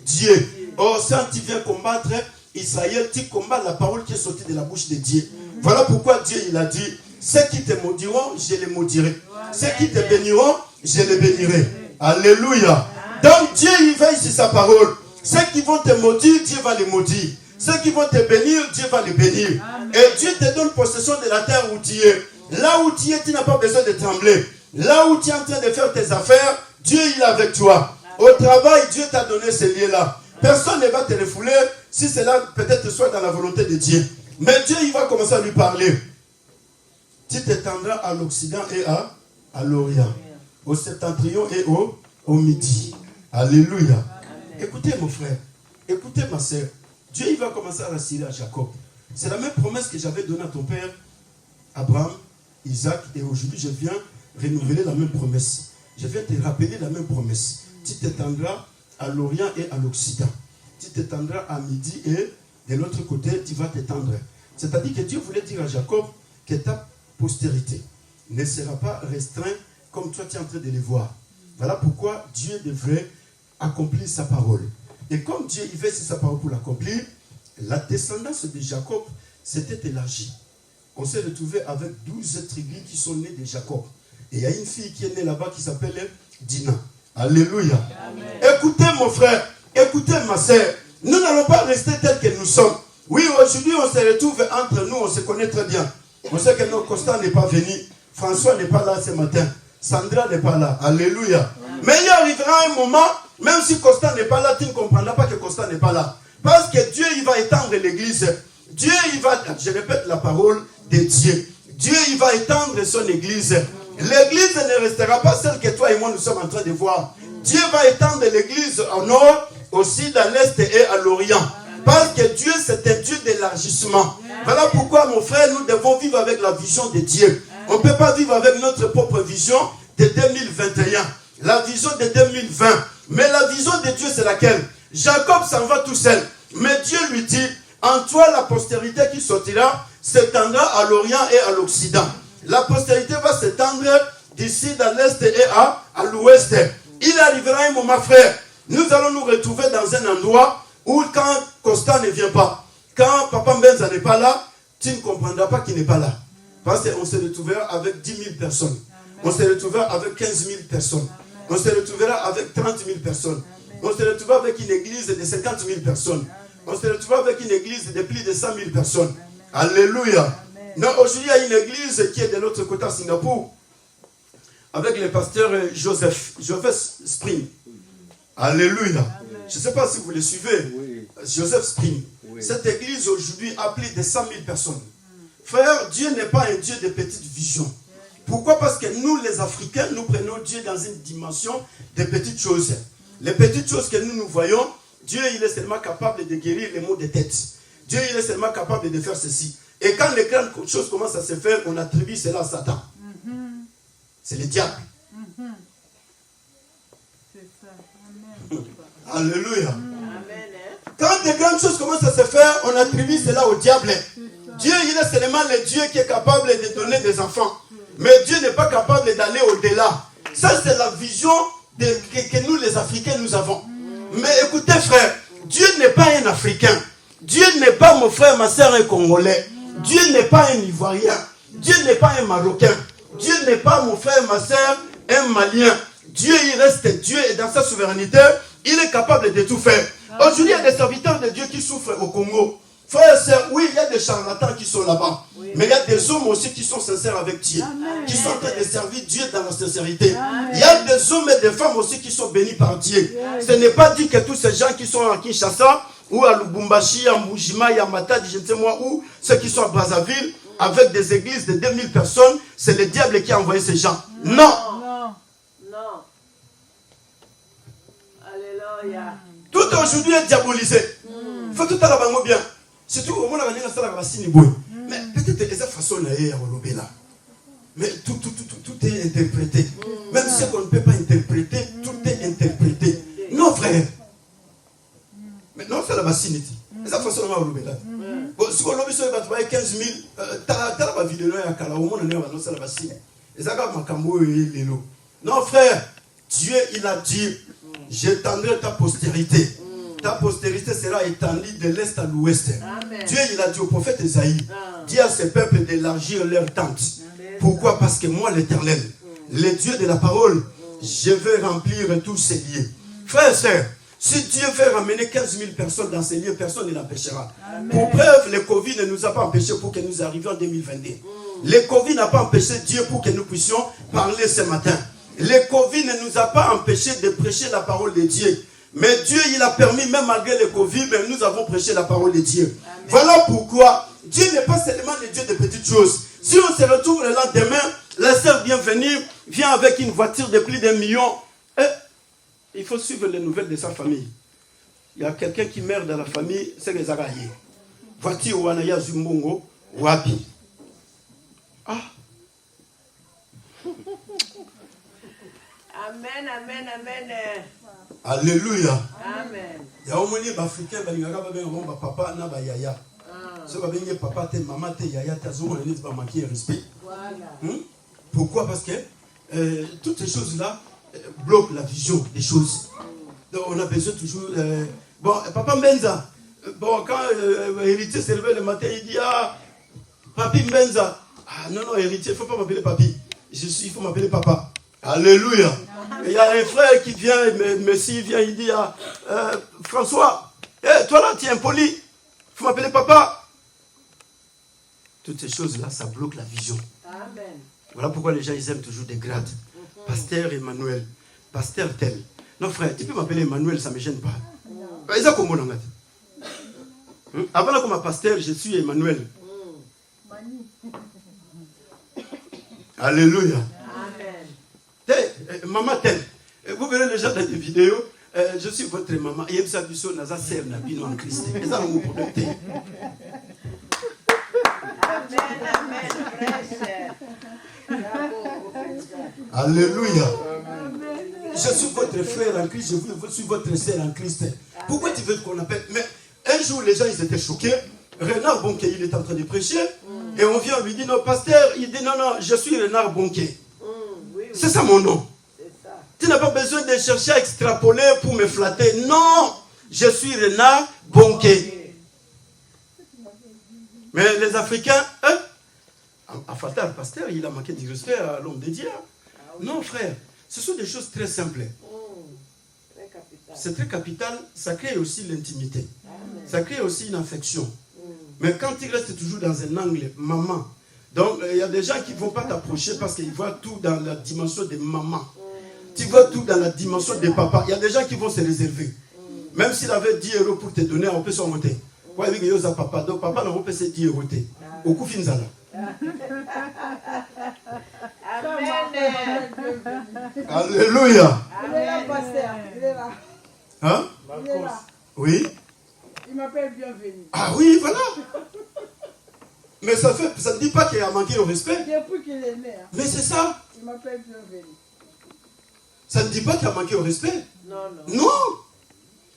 Speaker 2: Dieu. Or, quand tu viens combattre Israël, tu combats la parole qui est sortie de la bouche de Dieu. Voilà pourquoi Dieu il a dit, ceux qui te maudiront, je les maudirai. Ceux qui te béniront, je les bénirai. Alléluia. Donc Dieu il veille sur sa parole. Ceux qui vont te maudire, Dieu va les maudire. Ceux qui vont te bénir, Dieu va les bénir. Et Dieu te donne possession de la terre où tu es. Là où tu es, tu n'as pas besoin de trembler. Là où tu es en train de faire tes affaires, Dieu il est avec toi. Au travail, Dieu t'a donné ces liens-là. Personne ne va te refouler si cela peut-être soit dans la volonté de Dieu. Mais Dieu, il va commencer à lui parler. Tu t'étendras à l'Occident et à l'Orient, au septentrion et au Midi. Alléluia. Écoutez mon frère, écoutez ma soeur. Dieu, il va commencer à rassurer à Jacob. C'est la même promesse que j'avais donnée à ton père, Abraham, Isaac, et aujourd'hui je viens renouveler la même promesse. Je viens te rappeler la même promesse. Tu t'étendras à l'Orient et à l'Occident. Tu t'étendras à Midi et de l'autre côté, tu vas t'étendre. C'est-à-dire que Dieu voulait dire à Jacob que ta postérité ne sera pas restreinte comme toi tu es en train de les voir. Voilà pourquoi Dieu devrait accomplir sa parole. Et comme Dieu y veut sur sa parole pour l'accomplir, la descendance de Jacob s'était élargie. On s'est retrouvé avec 12 tribus qui sont nées de Jacob. Et il y a une fille qui est née là-bas qui s'appelle Dina. Alléluia. Amen. Écoutez mon frère, écoutez ma soeur, nous n'allons pas rester tels que nous sommes. Oui, aujourd'hui on se retrouve entre nous, on se connaît très bien. On sait que notre Constant n'est pas venu, François n'est pas là ce matin, Sandra n'est pas là. Alléluia. Amen. Mais il arrivera un moment, même si Constant n'est pas là, tu ne comprendras pas que Constant n'est pas là. Parce que Dieu, il va étendre l'église. Dieu, il va, je répète la parole de Dieu. Dieu, il va étendre son église. L'église ne restera pas celle que toi et moi nous sommes en train de voir. Dieu va étendre l'église au nord, au sud, à l'est et à l'orient. Parce que Dieu, c'est un Dieu d'élargissement. Voilà pourquoi, mon frère, nous devons vivre avec la vision de Dieu. On ne peut pas vivre avec notre propre vision de 2021. La vision de 2020. Mais la vision de Dieu, c'est laquelle? Jacob s'en va tout seul. Mais Dieu lui dit, en toi, la postérité qui sortira s'étendra à l'orient et à l'occident. La postérité va s'étendre d'ici à l'est et à l'ouest. Il arrivera un moment, frère, nous allons nous retrouver dans un endroit où quand Constant ne vient pas, quand Papa Mbenza n'est pas là, tu ne comprendras pas qu'il n'est pas là. Parce qu'on se retrouvera avec 10 000 personnes. On se retrouvera avec 15 000 personnes. On se retrouvera avec 30 000 personnes. On se retrouvera avec une église de 50 000 personnes. On se retrouvera avec une église de plus de 100 000 personnes. Alléluia. Non, aujourd'hui, il y a une église qui est de l'autre côté à Singapour, avec le pasteur Joseph Spring. Alléluia. Je ne sais pas si vous le suivez. Oui. Joseph Spring. Oui. Cette église aujourd'hui a plus de 100 000 personnes. Frère, Dieu n'est pas un Dieu de petites visions. Pourquoi? Parce que nous, les Africains, nous prenons Dieu dans une dimension de petites choses. Les petites choses que nous voyons, Dieu, il est seulement capable de guérir les maux de tête. Dieu, il est seulement capable de faire ceci. Et quand les grandes choses commencent à se faire, on attribue cela à Satan. C'est le diable.
Speaker 4: C'est ça. Amen.
Speaker 2: Alléluia.
Speaker 3: Amen.
Speaker 2: Quand des grandes choses commencent à se faire, on attribue cela au diable. Dieu, il est seulement le Dieu qui est capable de donner des enfants. Mais Dieu n'est pas capable d'aller au-delà. Ça, c'est la vision que nous, les Africains, nous avons. Mais écoutez, frère, Dieu n'est pas un Africain. Dieu n'est pas mon frère, ma soeur, un Congolais. Dieu n'est pas un Ivoirien. Dieu n'est pas un Marocain. Dieu n'est pas mon frère, ma soeur,
Speaker 1: un Malien, Dieu il reste Dieu et dans sa souveraineté, il est capable de tout faire. Aujourd'hui, il y a des serviteurs de Dieu qui souffrent au Congo. Frères et sœurs, oui, il y a des charlatans qui sont là-bas. Oui. Mais il y a des hommes aussi qui sont sincères avec Dieu. Amen. Qui sont en train de servir Dieu dans la sincérité. Amen. Il y a des hommes et des femmes aussi qui sont bénis par Dieu. Amen. Ce n'est pas dit que tous ces gens qui sont à Kinshasa, ou à Lubumbashi, à Mujima, à Matadi, je ne sais moi où, ceux qui sont à Brazzaville, avec des églises de 2000 personnes, c'est le diable qui a envoyé ces gens. Non.
Speaker 3: Non. Non. Alléluia.
Speaker 1: Tout aujourd'hui est diabolisé. Il faut tout à l'heure bien. Surtout au moment où on a fait mais peut-être que cette façon là. Mais tout est interprété. Même si on ne peut pas interpréter, tout est interprété. Non, frère. Mais non, c'est la bassine. Cette façon là. Bon, si on a vu 15 000, tu as la vidéo au moment où on a fait la bassine. Non, frère. Dieu, il a dit, j'étendrai ta postérité. Ta postérité sera étendue de l'est à l'ouest. Dieu, il a dit au prophète Esaïe, dis à ce peuple d'élargir leur tente. Pourquoi? Parce que moi, l'Éternel, le Dieu de la parole, je vais remplir tous ces lieux. Frères et sœurs, si Dieu veut ramener 15 000 personnes dans ces lieux, personne ne l'empêchera. Pour preuve, le Covid ne nous a pas empêchés pour que nous arrivions en 2022. Le Covid n'a pas empêché Dieu pour que nous puissions parler ce matin. Le Covid ne nous a pas empêché de prêcher la parole de Dieu. Mais Dieu, il a permis, même malgré le Covid, mais nous avons prêché la parole de Dieu. Amen. Voilà pourquoi Dieu n'est pas seulement le Dieu de petites choses. Si on se retrouve le lendemain, la sœur bienvenue vient avec une voiture de plus d'1 million. Il faut suivre les nouvelles de sa famille. Il y a quelqu'un qui meurt dans la famille, c'est les Araïs. Voiture Wanaya Zumbongo, Wapi. Ah.
Speaker 3: Amen, amen, amen.
Speaker 1: Alléluia.
Speaker 3: Amen.
Speaker 1: Il y a un monde africain qui a papa na ba yaya. Ce qui est papa te maman te yaya te zo on pas manquer respect. Voilà. Pourquoi? Parce que toutes ces choses là bloquent la vision des choses. Donc on a besoin toujours bon papa Mbenza. Bon quand héritier s'est levé le matin il dit ah papi Mbenza. Ah non héritier, il faut pas m'appeler papi. Il faut m'appeler papa. Alléluia. Il y a un frère qui vient, Messie vient, il dit à François, toi là, tu es impoli, il faut m'appeler papa. Toutes ces choses-là, ça bloque la vision. Amen. Voilà pourquoi les gens, ils aiment toujours des grades. Pasteur Emmanuel, pasteur tel. Non frère, tu peux m'appeler Emmanuel, ça ne me gêne pas. Ils ont comment on a avant comme pasteur, je suis Emmanuel. Alléluia. Maman telle. Vous verrez les gens dans des vidéos. Je suis votre maman. Et ça du son naza serre na bino en Christ. Et ça vous protège. Alléluia. Je suis votre frère en Christ. Je suis votre sœur en Christ. Pourquoi tu veux qu'on appelle? Mais un jour les gens ils étaient choqués. Renard Bonquet il est en train de prêcher. Et on vient lui dire non pasteur. Il dit non je suis Renard Bonquet. C'est ça mon nom. Tu n'as pas besoin de chercher à extrapoler pour me flatter. Non, je suis Renard Bonquet. Mais les Africains, à Fatal, pasteur, il a manqué de respect à l'homme de Dieu. Non, frère, ce sont des choses très simples. C'est très capital. Ça crée aussi l'intimité. Ça crée aussi une affection. Mais quand tu restes toujours dans un angle, maman, donc il y a des gens qui ne vont pas t'approcher parce qu'ils voient tout dans la dimension de maman. Tu vois tout dans la dimension de papa. Il y a des gens qui vont se réserver. Même s'il avait 10 € pour te donner, on peut s'en monter. Quoi, il y a papa. Donc papa, on peut se 10 €. Au coup, fin ça là. Alléluia.
Speaker 4: Il est là, pasteur. Il est là.
Speaker 1: Hein?
Speaker 4: Il est là.
Speaker 1: Oui.
Speaker 4: Il m'appelle bienvenue.
Speaker 1: Ah oui, voilà. Mais ça ne dit pas qu'il a manqué au respect.
Speaker 4: Depuis qu'il est né.
Speaker 1: Mais c'est ça.
Speaker 4: Il m'appelle bienvenue.
Speaker 1: Ça ne dit pas qu'il a manqué au respect.
Speaker 3: Non.
Speaker 1: Non.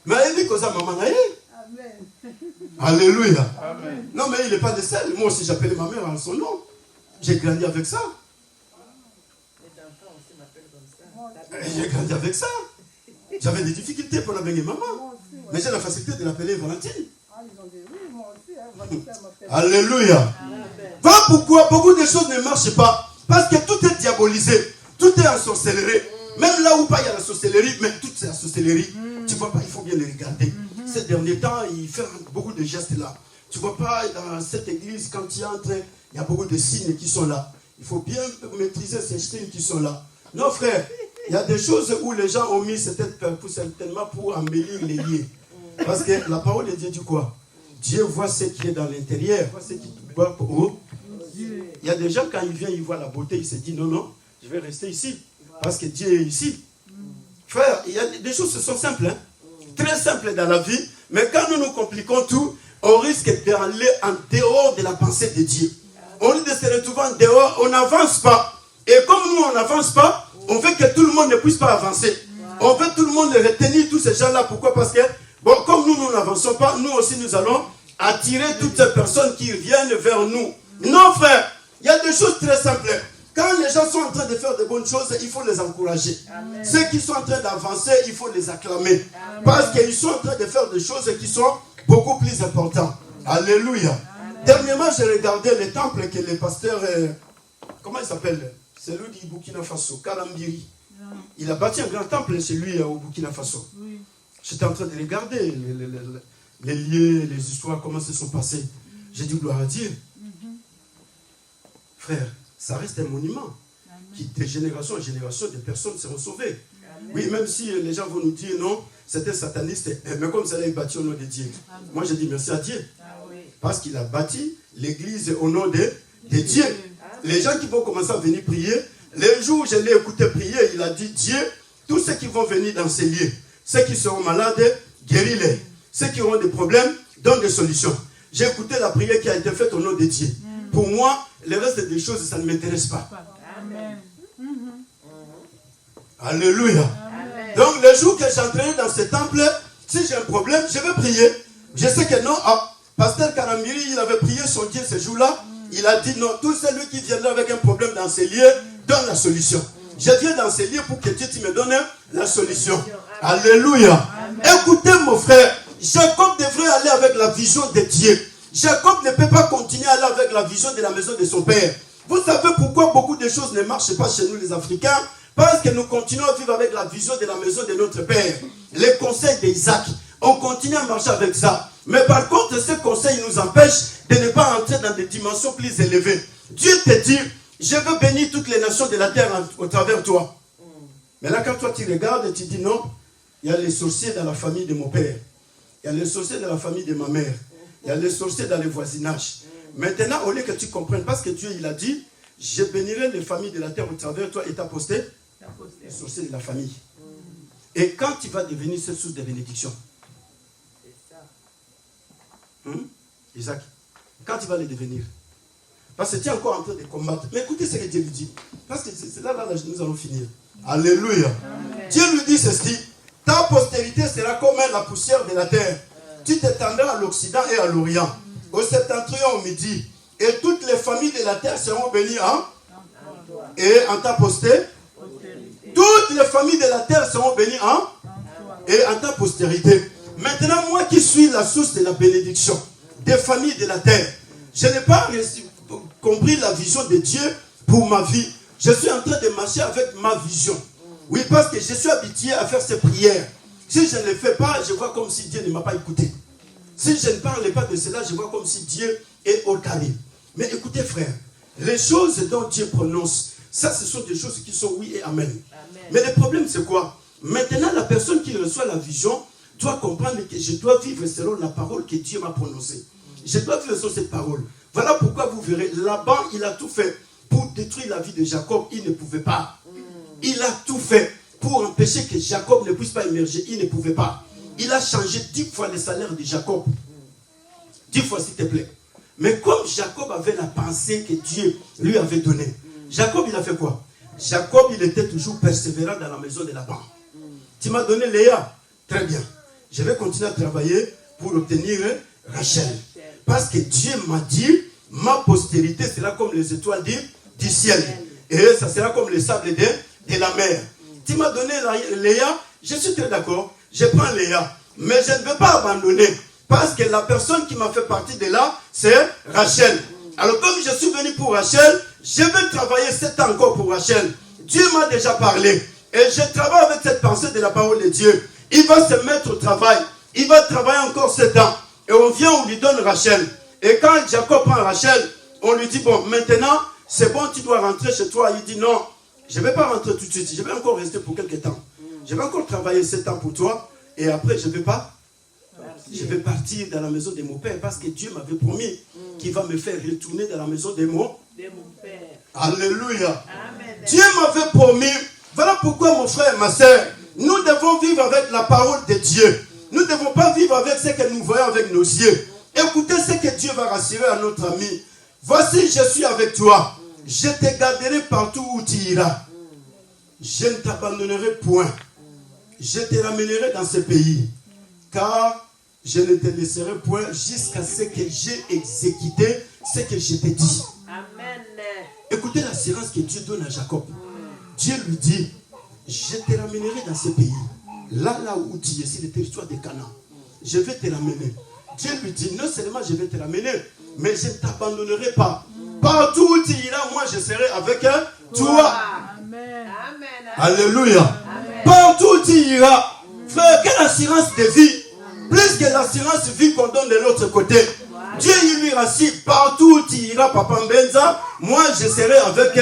Speaker 1: Mais il dit que ça maman a.
Speaker 4: Amen.
Speaker 1: Alléluia.
Speaker 4: Amen.
Speaker 1: Non, mais il n'est pas de seul. Moi aussi, j'appelais ma mère en son nom. J'ai grandi avec ça.
Speaker 3: Les enfants aussi m'appellent comme ça.
Speaker 1: J'ai grandi avec ça. J'avais des difficultés pour l'appeler maman.
Speaker 4: Ouais.
Speaker 1: Mais j'ai la facilité de l'appeler Valentine.
Speaker 4: Ah, ils ont dit oui, moi aussi. Valentine m'appelle.
Speaker 1: Alléluia. Voilà pourquoi beaucoup de choses ne marchent pas. Parce que tout est diabolisé. Tout est en sorcellerie. Même là où pas il y a la sorcellerie, mais tout c'est la sorcellerie. Tu vois pas, il faut bien les regarder. Ces derniers temps, il fait beaucoup de gestes là. Tu vois pas, dans cette église, quand tu entres, il y a beaucoup de signes qui sont là. Il faut bien maîtriser ces signes qui sont là. Non, frère, il y a des choses où les gens ont mis certainement pour embellir les lieux. Parce que la parole de Dieu dit quoi? Dieu voit ce qui est dans l'intérieur, voit ce qui voit pour eux. Il y a des gens, quand ils viennent, ils voient la beauté, ils se disent non, je vais rester ici. Parce que Dieu est ici. Frère, il y a des choses qui sont simples, hein? Très simples dans la vie. Mais quand nous nous compliquons tout, on risque d'aller en dehors de la pensée de Dieu. On risque de se retrouver en dehors, on n'avance pas. Et comme nous, on n'avance pas, on veut que tout le monde ne puisse pas avancer. On veut tout le monde retenir tous ces gens-là. Pourquoi? Parce que, bon, comme nous n'avançons pas, nous aussi, nous allons attirer toutes ces personnes qui viennent vers nous. Non, frère, il y a des choses très simples. Quand les gens sont en train de faire de bonnes choses, il faut les encourager. Amen. Ceux qui sont en train d'avancer, il faut les acclamer. Amen. Parce qu'ils sont en train de faire des choses qui sont beaucoup plus importantes. Alléluia. Amen. Dernièrement, j'ai regardé le temple que le pasteur, comment il s'appelle? C'est lui du Burkina Faso, Kalambiri. Il a bâti un grand temple chez lui au Burkina Faso. Oui. J'étais en train de regarder les lieux, les histoires, comment se sont passées. J'ai dit gloire à Dieu. Frère, ça reste un monument. Qui, de génération en génération, des personnes seront sauvées. Amen. Oui, même si les gens vont nous dire non, c'était sataniste, mais comme ça, il a bâti au nom de Dieu. Amen. Moi, je dis merci à Dieu. Oui. Parce qu'il a bâti l'église au nom de Dieu. Amen. Les gens qui vont commencer à venir prier, le jour où je l'ai écouté prier, il a dit Dieu, tous ceux qui vont venir dans ces lieux, ceux qui seront malades, guéris-les. Ceux qui auront des problèmes, donne des solutions. J'ai écouté la prière qui a été faite au nom de Dieu. Pour moi, le reste des choses, ça ne m'intéresse pas. Amen. Alléluia. Amen. Donc, le jour que j'entrerai dans ce temple, si j'ai un problème, je vais prier. Je sais que non, pasteur Kalambiri, il avait prié son Dieu ce jour-là. Il a dit non, tout celui qui viendra avec un problème dans ces lieux, donne la solution. Je viens dans ces lieux pour que Dieu me donne la solution. Alléluia. Amen. Écoutez mon frère, Jacob devrait aller avec la vision de Dieu. Jacob ne peut pas continuer à aller avec la vision de la maison de son père. Vous savez pourquoi beaucoup de choses ne marchent pas chez nous les Africains? Parce que nous continuons à vivre avec la vision de la maison de notre père. Les conseils d'Isaac, on continue à marcher avec ça. Mais par contre, ces conseils nous empêchent de ne pas entrer dans des dimensions plus élevées. Dieu te dit, je veux bénir toutes les nations de la terre au travers de toi. Mais là, quand toi tu regardes et tu dis non, il y a les sorciers dans la famille de mon père. Il y a les sorciers dans la famille de ma mère. Il y a les sorciers dans le voisinage. Maintenant, au lieu que tu comprennes, parce que Dieu il a dit, je bénirai les familles de la terre au travers de toi et ta postérité, les sorciers de la famille. Et quand tu vas devenir cette source de bénédiction, Isaac, quand tu vas les devenir, parce que tu es encore en train de combattre. Mais écoutez ce que Dieu lui dit. Parce que c'est là, nous allons finir. Alléluia. Amen. Dieu lui dit ceci. Ta postérité sera comme la poussière de la terre. Tu t'étendras à l'Occident et à l'Orient, au septentrion, au midi. Et toutes les familles de la terre seront bénies et en ta postérité. Toutes les familles de la terre seront bénies et en ta postérité. Maintenant, moi qui suis la source de la bénédiction des familles de la terre, je n'ai pas compris la vision de Dieu pour ma vie. Je suis en train de marcher avec ma vision. Oui, parce que je suis habitué à faire ces prières. Si je ne les fais pas, je vois comme si Dieu ne m'a pas écouté. Si je ne parle pas de cela, je vois comme si Dieu est au carré. Mais écoutez, frère, les choses dont Dieu prononce, ça, ce sont des choses qui sont oui et amen. Amen. Mais le problème, c'est quoi? Maintenant, la personne qui reçoit la vision doit comprendre que je dois vivre selon la parole que Dieu m'a prononcée. Je dois vivre selon cette parole. Voilà pourquoi vous verrez, Laban, il a tout fait pour détruire la vie de Jacob. Il ne pouvait pas. Il a tout fait pour empêcher que Jacob ne puisse pas émerger. Il ne pouvait pas. Il a changé 10 fois le salaire de Jacob. 10 fois, s'il te plaît. Mais comme Jacob avait la pensée que Dieu lui avait donnée, Jacob, il a fait quoi? Jacob, il était toujours persévérant dans la maison de Laban. Tu m'as donné Léa. Très bien. Je vais continuer à travailler pour obtenir Rachel. Parce que Dieu m'a dit, ma postérité sera comme les étoiles du ciel. Et ça sera comme les sables de la mer. Tu m'as donné Léa, je suis très d'accord. Je prends Léa. Mais je ne veux pas abandonner. Parce que la personne qui m'a fait partie de là, c'est Rachel. Alors comme je suis venu pour Rachel, je vais travailler 7 ans encore pour Rachel. Dieu m'a déjà parlé. Et je travaille avec cette pensée de la parole de Dieu. Il va se mettre au travail. Il va travailler encore 7 ans. Et on vient, on lui donne Rachel. Et quand Jacob prend Rachel, on lui dit, bon, maintenant, c'est bon, tu dois rentrer chez toi. Il dit, non, je ne vais pas rentrer tout de suite. Je vais encore rester pour quelques temps. Je vais encore travailler 7 ans pour toi. Et après, je ne vais pas. Je vais partir dans la maison de mon père parce que Dieu m'avait promis qu'il va me faire retourner dans la maison de mon
Speaker 3: père.
Speaker 1: Alléluia.
Speaker 3: Amen.
Speaker 1: Dieu m'avait promis. Voilà pourquoi mon frère et ma soeur, nous devons vivre avec la parole de Dieu. Nous ne devons pas vivre avec ce que nous voyons avec nos yeux. Écoutez ce que Dieu va rassurer à notre ami. Voici, je suis avec toi. Je te garderai partout où tu iras. Je ne t'abandonnerai point. Je te ramènerai dans ce pays. Car je ne te laisserai point jusqu'à ce que j'ai exécuté ce que je t'ai dit.
Speaker 3: Amen.
Speaker 1: Écoutez l'assurance que Dieu donne à Jacob. Dieu lui dit, je te ramènerai dans ce pays. Là où tu es, c'est le territoire de Canaan. Je vais te ramener. Dieu lui dit, non seulement je vais te ramener, mais je ne t'abandonnerai pas. Partout où tu iras, moi je serai avec toi.
Speaker 3: Amen.
Speaker 1: Alléluia.
Speaker 3: Amen.
Speaker 1: Partout où tu iras. Frère, quelle assurance de vie. Plus que l'assurance de vie qu'on donne de l'autre côté. Dieu il lui rassure, partout où tu iras, Papa Mbenza, moi je serai avec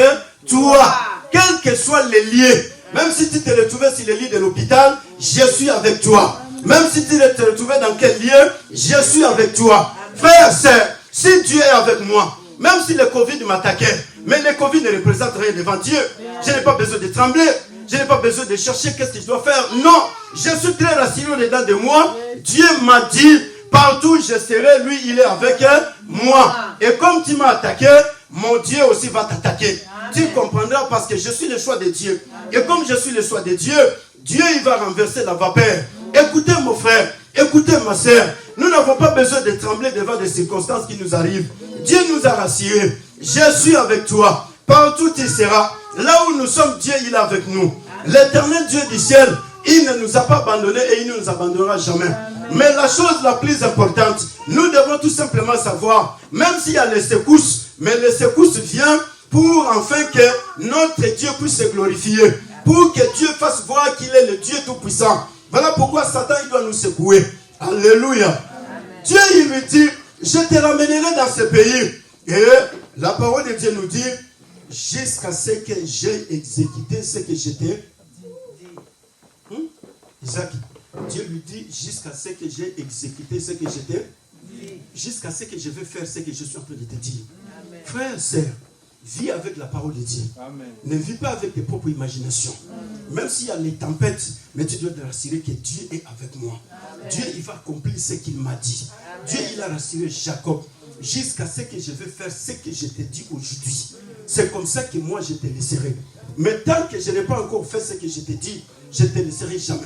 Speaker 1: toi. Quels que soient les lieux. Même si tu te retrouvais sur le lit de l'hôpital, je suis avec toi. Même si tu te retrouvais dans quel lieu, je suis avec toi. Frère, sœur, si Dieu est avec moi, même si le Covid m'attaquait, mais le Covid ne représente rien devant Dieu. Je n'ai pas besoin de trembler. Je n'ai pas besoin de chercher qu'est-ce que je dois faire. Non, je suis très rassuré dedans de moi. Dieu m'a dit, partout où je serai, lui, il est avec moi. Et comme tu m'as attaqué, mon Dieu aussi va t'attaquer. Tu comprendras parce que je suis le choix de Dieu. Et comme je suis le choix de Dieu, Dieu il va renverser la vapeur. Écoutez mon frère, écoutez ma soeur. Nous n'avons pas besoin de trembler devant des circonstances qui nous arrivent. Dieu nous a rassurés. Je suis avec toi. Partout tu seras. Là où nous sommes, Dieu il est avec nous. L'éternel Dieu du ciel, il ne nous a pas abandonnés et il ne nous abandonnera jamais. Mais la chose la plus importante, nous devons tout simplement savoir, même s'il y a les secousses, mais les secousses viennent pour enfin que notre Dieu puisse se glorifier. Pour que Dieu fasse voir qu'il est le Dieu tout-puissant. Voilà pourquoi Satan il doit nous secouer. Alléluia. Amen. Dieu il lui dit, je te ramènerai dans ce pays. Et la parole de Dieu nous dit, jusqu'à ce que j'ai exécuté ce que je t'ai dit. Isaac, Dieu lui dit, jusqu'à ce que j'ai exécuté ce que je t'ai dit. Jusqu'à ce que je vais faire ce que je suis en train de te dire. Amen. Frère, sœur, vis avec la parole de Dieu. Amen. Ne vis pas avec tes propres imaginations. Amen. Même s'il y a les tempêtes, mais tu dois te rassurer que Dieu est avec moi. Amen. Dieu, il va accomplir ce qu'il m'a dit. Amen. Dieu, il a rassuré Jacob. Jusqu'à ce que je vais faire ce que je t'ai dit aujourd'hui. C'est comme ça que moi je te laisserai. Mais tant que je n'ai pas encore fait ce que je t'ai dit, je ne te laisserai jamais.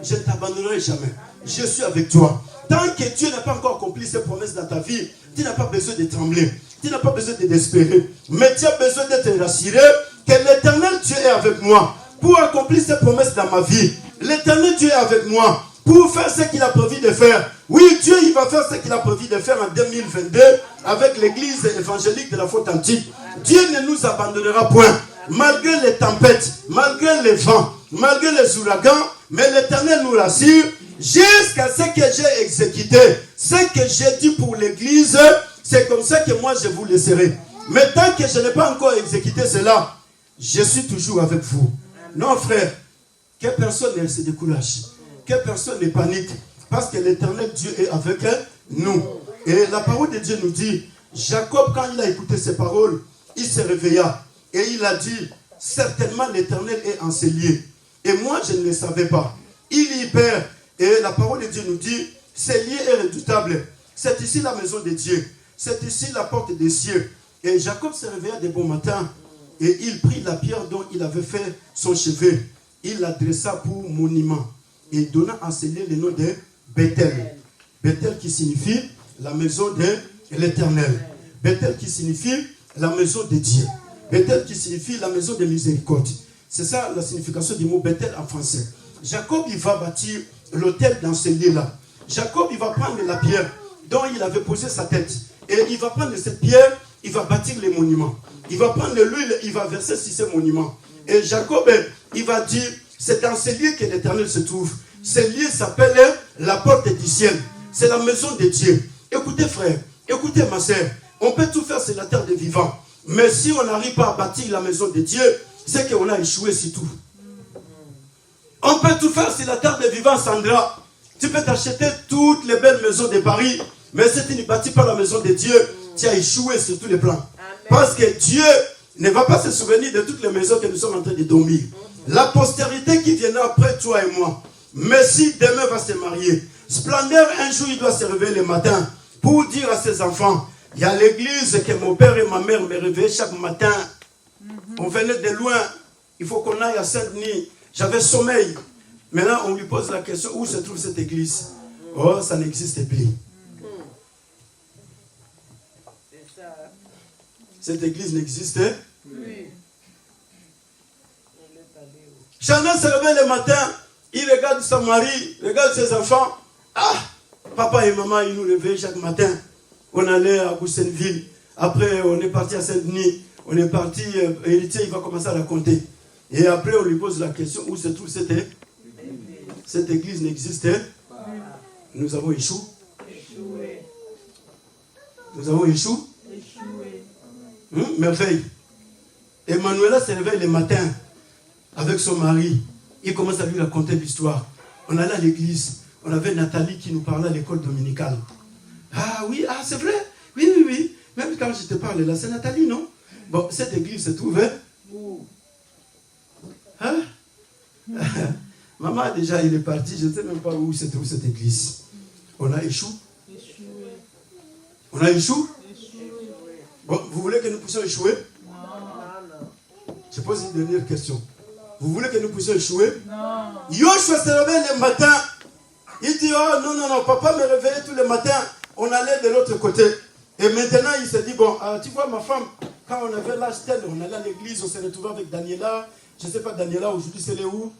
Speaker 1: Je ne t'abandonnerai jamais. Je suis avec toi. Tant que Dieu n'a pas encore accompli ses promesses dans ta vie, tu n'as pas besoin de trembler. Tu n'as pas besoin de désespérer. Mais tu as besoin de te rassurer que l'éternel Dieu est avec moi pour accomplir ses promesses dans ma vie. L'éternel Dieu est avec moi pour faire ce qu'il a prévu de faire. Oui, Dieu il va faire ce qu'il a prévu de faire en 2022 avec l'église évangélique de la foi authentique. Dieu ne nous abandonnera point. Malgré les tempêtes, malgré les vents, malgré les ouragans, mais l'Éternel nous rassure jusqu'à ce que j'ai exécuté. Ce que j'ai dit pour l'église, c'est comme ça que moi je vous laisserai. Mais tant que je n'ai pas encore exécuté cela, je suis toujours avec vous. Non frère, que personne ne se décourage, que personne ne panique, parce que l'Éternel Dieu est avec nous. Et la parole de Dieu nous dit, Jacob quand il a écouté ces paroles, il se réveilla et il a dit, certainement l'Éternel est en ces lieux. Et moi je ne le savais pas. Il y perd. Et la parole de Dieu nous dit, ces lieux est redoutable. C'est ici la maison de Dieu. C'est ici la porte des cieux. Et Jacob se réveilla de bon matin et il prit la pierre dont il avait fait son chevet. Il la dressa pour monument et donna à ce lieu le nom de Bethel. Bethel qui signifie la maison de l'Éternel. Bethel qui signifie la maison de Dieu. Bethel qui signifie la maison de miséricorde. C'est ça la signification du mot Bethel en français. Jacob il va bâtir l'autel dans ce lieu-là. Jacob il va prendre la pierre dont il avait posé sa tête. Et il va prendre cette pierre il va bâtir les monuments. Il va prendre de l'huile, il va verser sur ces monuments. Et Jacob, il va dire, c'est dans ces lieux que l'Éternel se trouve. Ces lieux s'appellent la porte du ciel. C'est la maison de Dieu. Écoutez frère, écoutez ma sœur, on peut tout faire sur la terre des vivants. Mais si on n'arrive pas à bâtir la maison de Dieu, c'est qu'on a échoué sur tout. On peut tout faire sur la terre des vivants, Sandra. Tu peux t'acheter toutes les belles maisons de Paris, mais si tu ne bâtis pas la maison de Dieu, tu as échoué sur tous les plans. Amen. Parce que Dieu ne va pas se souvenir de toutes les maisons que nous sommes en train de dormir. La postérité qui viendra après toi et moi. Messie demain va se marier. Splendeur, un jour, il doit se réveiller le matin pour dire à ses enfants, il y a l'église que mon père et ma mère me réveillaient chaque matin. On venait de loin. Il faut qu'on aille à Saint-Denis. J'avais sommeil. Maintenant, on lui pose la question, où se trouve cette église? Oh, ça n'existe plus. Cette église n'existait plus. Chanel se réveille le matin, il regarde son mari, regarde ses enfants. Ah, papa et maman, ils nous réveillaient chaque matin. On allait à Goussainville. Après, on est parti à Saint-Denis. On est parti, héritier, il va commencer à raconter. Et après, on lui pose la question, où se trouve cette église n'existait pas. Nous avons échoué. Nous avons échoué. Merveille. Emmanuela se réveille le matin avec son mari. Il commence à lui raconter l'histoire. On allait à l'église. On avait Nathalie qui nous parlait à l'école dominicale. Ah oui, ah c'est vrai. Oui. Même quand je te parle là, c'est Nathalie, non? Bon, cette église se trouvait. Hein? Maman, déjà, il est parti. Je ne sais même pas où se trouve cette église. On a échoué. On a échoué. Bon, vous voulez que nous puissions échouer? Non. Je pose une dernière question. Vous voulez que nous puissions échouer? Non. Yoshua se réveille le matin. Il dit, oh non, papa me réveillait tous les matins. On allait de l'autre côté. Et maintenant, il se dit, bon, tu vois ma femme, quand on avait l'âge tel, on allait à l'église, on s'est retrouvé avec Daniela. Je ne sais pas, Daniela, aujourd'hui, c'est les où?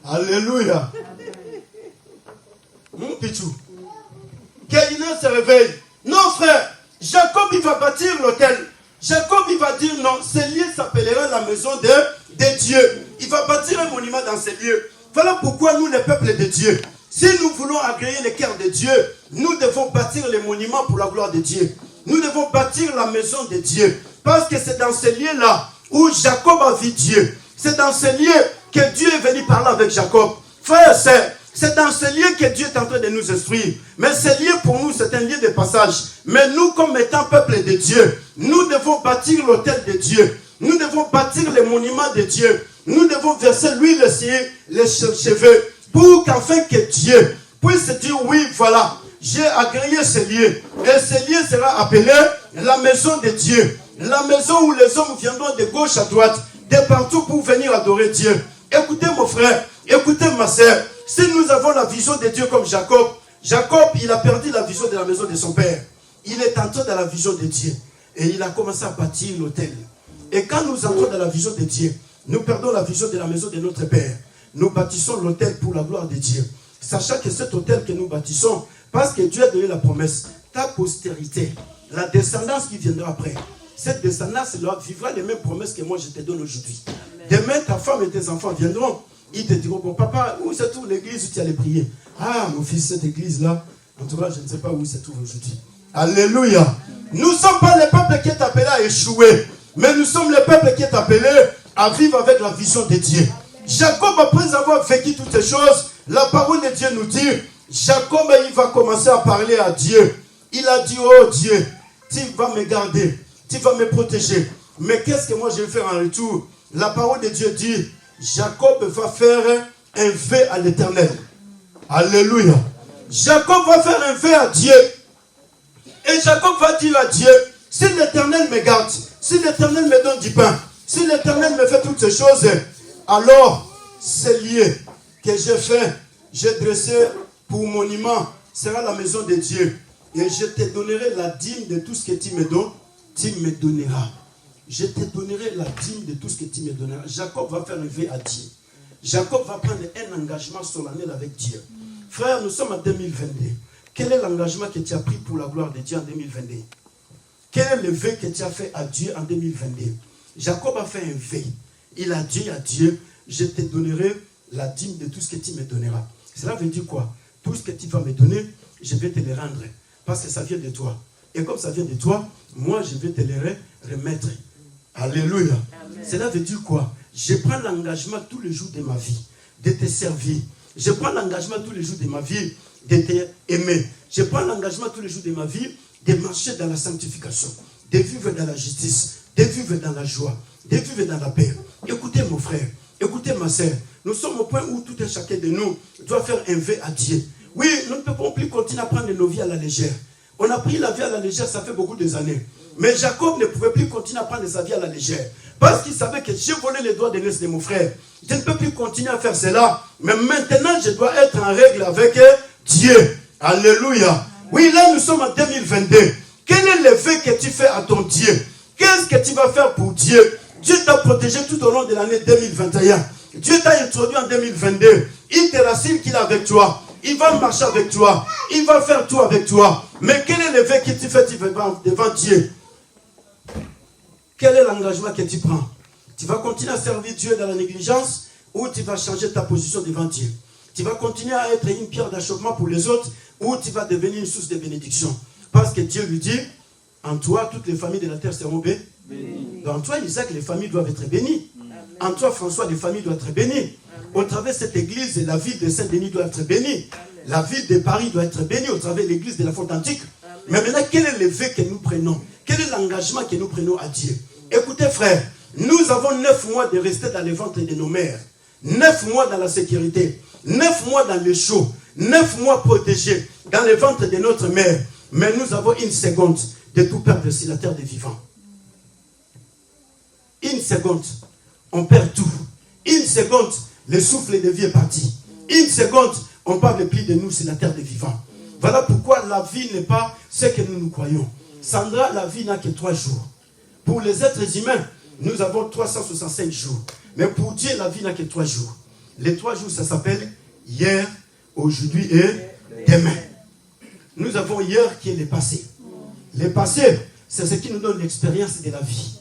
Speaker 1: Alléluia. Pichou. Kéina se réveille. Non, frère. Jacob, il va bâtir l'autel. Jacob, il va dire non, ce lieu s'appellera la maison de Dieu. Il va bâtir un monument dans ces lieux. Voilà pourquoi nous, les peuples de Dieu, si nous voulons agréer le cœur de Dieu, nous devons bâtir les monuments pour la gloire de Dieu. Nous devons bâtir la maison de Dieu. Parce que c'est dans ces lieux-là où Jacob a vu Dieu. C'est dans ces lieux que Dieu est venu parler avec Jacob. Frère et sœurs, c'est dans ce lieu que Dieu est en train de nous instruire. Mais ce lieu pour nous, c'est un lieu de passage. Mais nous, comme étant peuple de Dieu, nous devons bâtir l'autel de Dieu. Nous devons bâtir les monuments de Dieu. Nous devons verser l'huile sur les cheveux. Pour qu'afin que Dieu puisse dire, oui, voilà, j'ai agréé ce lieu. Et ce lieu sera appelé la maison de Dieu. La maison où les hommes viendront de gauche à droite, de partout pour venir adorer Dieu. Écoutez mon frère, écoutez ma sœur. Si nous avons la vision de Dieu comme Jacob, il a perdu la vision de la maison de son père. Il est entré dans la vision de Dieu. Et il a commencé à bâtir l'autel. Et quand nous entrons dans la vision de Dieu, nous perdons la vision de la maison de notre père. Nous bâtissons l'autel pour la gloire de Dieu. Sachant que cet autel que nous bâtissons, parce que Dieu a donné la promesse, ta postérité, la descendance qui viendra après, cette descendance vivra les mêmes promesses que moi je te donne aujourd'hui. Demain, ta femme et tes enfants viendront. Ils te diront, bon papa, où se trouve l'église où tu allais prier? Ah, mon fils, cette église-là, en tout cas, je ne sais pas où se trouve aujourd'hui. Alléluia. Nous ne sommes pas le peuple qui est appelé à échouer, mais nous sommes le peuple qui est appelé à vivre avec la vision de Dieu. Jacob, après avoir vécu toutes ces choses, la parole de Dieu nous dit, Jacob, il va commencer à parler à Dieu. Il a dit, oh Dieu, tu vas me garder, tu vas me protéger. Mais qu'est-ce que moi je vais faire en retour? La parole de Dieu dit, Jacob va faire un vœu à l'Éternel. Alléluia. Jacob va faire un vœu à Dieu. Et Jacob va dire à Dieu, si l'Éternel me garde, si l'Éternel me donne du pain, si l'Éternel me fait toutes ces choses, alors ce lieu que j'ai fait, j'ai dressé pour monument, sera la maison de Dieu. Et je te donnerai la dîme de tout ce que tu me donnes, tu me donneras. Je te donnerai la dîme de tout ce que tu me donneras. Jacob va faire un vœu à Dieu. Jacob va prendre un engagement solennel avec Dieu. Frère, nous sommes en 2022. Quel est l'engagement que tu as pris pour la gloire de Dieu en 2022? Quel est le vœu que tu as fait à Dieu en 2022? Jacob a fait un vœu. Il a dit à Dieu, je te donnerai la dîme de tout ce que tu me donneras. Cela veut dire quoi? Tout ce que tu vas me donner, je vais te le rendre. Parce que ça vient de toi. Et comme ça vient de toi, moi je vais te le remettre. Alléluia. Amen. Cela veut dire quoi? Je prends l'engagement tous les jours de ma vie de te servir. Je prends l'engagement tous les jours de ma vie de t'aimer. Je prends l'engagement tous les jours de ma vie de marcher dans la sanctification, de vivre dans la justice, de vivre dans la joie, de vivre dans la paix. Écoutez mon frère, écoutez ma soeur, nous sommes au point où tout un chacun de nous doit faire un vœu à Dieu. Oui, nous ne pouvons plus continuer à prendre nos vies à la légère. On a pris la vie à la légère, ça fait beaucoup d'années. Mais Jacob ne pouvait plus continuer à prendre sa vie à la légère. Parce qu'il savait que j'ai volé les doigts de l'aîné de mon frère. Je ne peux plus continuer à faire cela. Mais maintenant, je dois être en règle avec Dieu. Alléluia. Oui, là, nous sommes en 2022. Quel est le vœu que tu fais à ton Dieu? Qu'est-ce que tu vas faire pour Dieu? Dieu t'a protégé tout au long de l'année 2021. Dieu t'a introduit en 2022. Il te rassure qu'il est avec toi. Il va marcher avec toi. Il va faire tout avec toi. Mais quel est le vœu que tu fais devant Dieu? Quel est l'engagement que tu prends? Tu vas continuer à servir Dieu dans la négligence ou tu vas changer ta position devant Dieu? Tu vas continuer à être une pierre d'achoppement pour les autres ou tu vas devenir une source de bénédiction? Parce que Dieu lui dit, en toi, toutes les familles de la terre seront bénies. En toi, Isaac, les familles doivent être bénies. En toi, François, les familles doivent être bénies. Au travers de cette église, la ville de Saint-Denis doit être bénie. La ville de Paris doit être bénie au travers de l'église de la Fonte Antique. Mais maintenant, quel est le vœu que nous prenons? Quel est l'engagement que nous prenons à Dieu? Écoutez, frère, nous avons 9 mois de rester dans les ventres de nos mères. 9 mois dans la sécurité. 9 mois dans le chaud. 9 mois protégés dans les ventres de notre mère. Mais nous avons une seconde de tout perdre sur la terre des vivants. Une seconde, on perd tout. Une seconde, le souffle de vie est parti. Une seconde, on parle plus de nous sur la terre des vivants. Voilà pourquoi la vie n'est pas ce que nous croyons. Sandra, la vie n'a que 3 jours. Pour les êtres humains, nous avons 365 jours. Mais pour Dieu, la vie n'a que 3 jours. Les 3 jours, ça s'appelle hier, aujourd'hui et demain. Nous avons hier qui est le passé. Le passé, c'est ce qui nous donne l'expérience de la vie.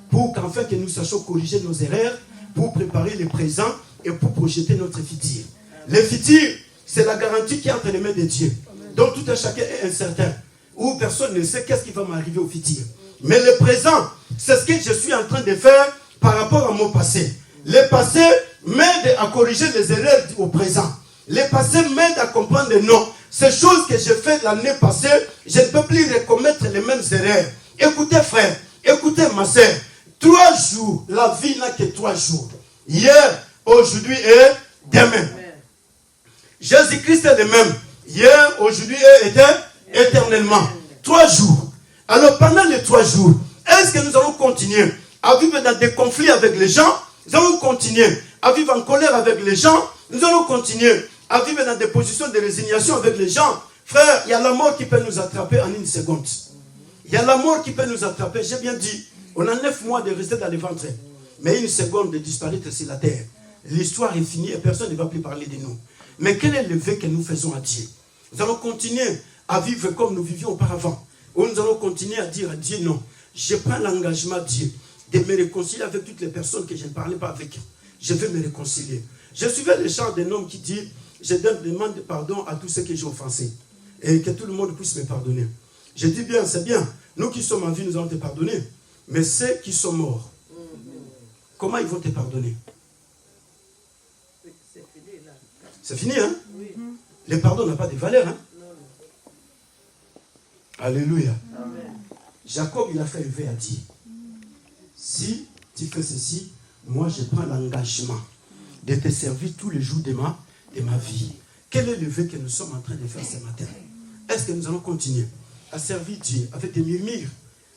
Speaker 1: Pour qu'enfin que nous sachions corriger nos erreurs, pour préparer le présent et pour projeter notre futur. Le futur, c'est la garantie qui est entre les mains de Dieu. Donc tout un chacun est incertain. Où personne ne sait qu'est-ce qui va m'arriver au futur. Mais le présent, c'est ce que je suis en train de faire par rapport à mon passé. Le passé m'aide à corriger les erreurs au présent. Le passé m'aide à comprendre non. Ces choses que j'ai faites l'année passée, je ne peux plus recommettre les mêmes erreurs. Écoutez frère, écoutez ma soeur. 3 jours, la vie n'a que 3 jours. Hier, aujourd'hui et demain. Jésus-Christ est le même. Hier, aujourd'hui et éternellement. 3 jours. Alors pendant les 3 jours, est-ce que nous allons continuer à vivre dans des conflits avec les gens? Nous allons continuer à vivre en colère avec les gens? Nous allons continuer à vivre dans des positions de résignation avec les gens? Frère, il y a la mort qui peut nous attraper en une seconde. Il y a la mort qui peut nous attraper. J'ai bien dit, on a 9 mois de rester dans les ventres. Mais une seconde de disparaître sur la terre. L'histoire est finie et personne ne va plus parler de nous. Mais quel est le vœu que nous faisons à Dieu? Nous allons continuer à vivre comme nous vivions auparavant. Ou nous allons continuer à dire à Dieu non. Je prends l'engagement, Dieu, de me réconcilier avec toutes les personnes que je ne parlais pas avec. Je vais me réconcilier. Je suivais le chant d'un homme qui dit, je demande pardon à tous ceux que j'ai offensés. Et que tout le monde puisse me pardonner. Je dis bien, c'est bien. Nous qui sommes en vie, nous allons te pardonner. Mais ceux qui sont morts, comment ils vont te pardonner?
Speaker 3: C'est fini là.
Speaker 1: C'est fini, hein?
Speaker 3: Oui.
Speaker 1: Le pardon n'a pas de valeur, hein?
Speaker 3: Non, non.
Speaker 1: Alléluia.
Speaker 3: Amen.
Speaker 1: Jacob, il a fait un vœu à Dieu. Si tu fais ceci, moi je prends l'engagement de te servir tous les jours de ma vie. Quel est le vœu que nous sommes en train de faire ce matin? Est-ce que nous allons continuer à servir Dieu avec des murmures?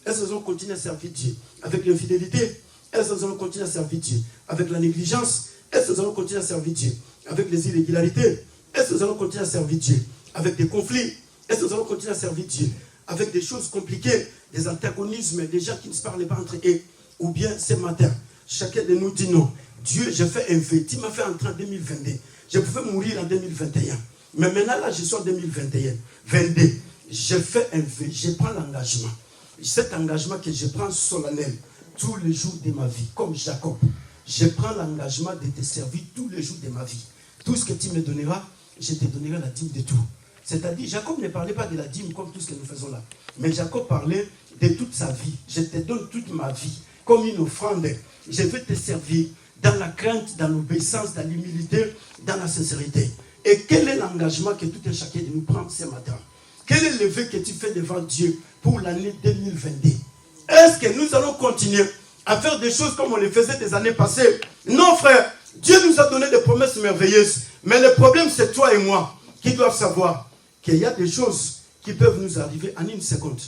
Speaker 1: Est-ce que nous allons continuer à servir Dieu avec l'infidélité? Est-ce que nous allons continuer à servir Dieu avec la négligence? Est-ce que nous allons continuer à servir Dieu avec les irrégularités? Est-ce que nous allons continuer à servir Dieu avec des conflits? Est-ce que nous allons continuer à servir Dieu avec des choses compliquées, des antagonismes, des gens qui ne se parlent pas entre eux? Ou bien ce matin, chacun de nous dit non. Dieu, j'ai fait un vœu. Tu m'as fait entrer en 2022. Je pouvais mourir en 2021. Mais maintenant, là, je suis en 2021. 22. Je fais un vœu. Je prends l'engagement. cet engagement que je prends solennel tous les jours de ma vie, comme Jacob. Je prends l'engagement de te servir tous les jours de ma vie. Tout ce que tu me donneras, je te donnerai la dîme de tout. C'est-à-dire, Jacob ne parlait pas de la dîme comme tout ce que nous faisons là. Mais Jacob parlait de toute sa vie. Je te donne toute ma vie comme une offrande. Je vais te servir dans la crainte, dans l'obéissance, dans l'humilité, dans la sincérité. Et quel est l'engagement que tout un chacun de nous prend ce matin? Quel est le vœu que tu fais devant Dieu pour l'année 2022? Est-ce que nous allons continuer à faire des choses comme on les faisait des années passées? Non, frère. Dieu nous a donné des promesses merveilleuses. Mais le problème, c'est toi et moi qui doivent savoir qu'il y a des choses qui peuvent nous arriver en une seconde.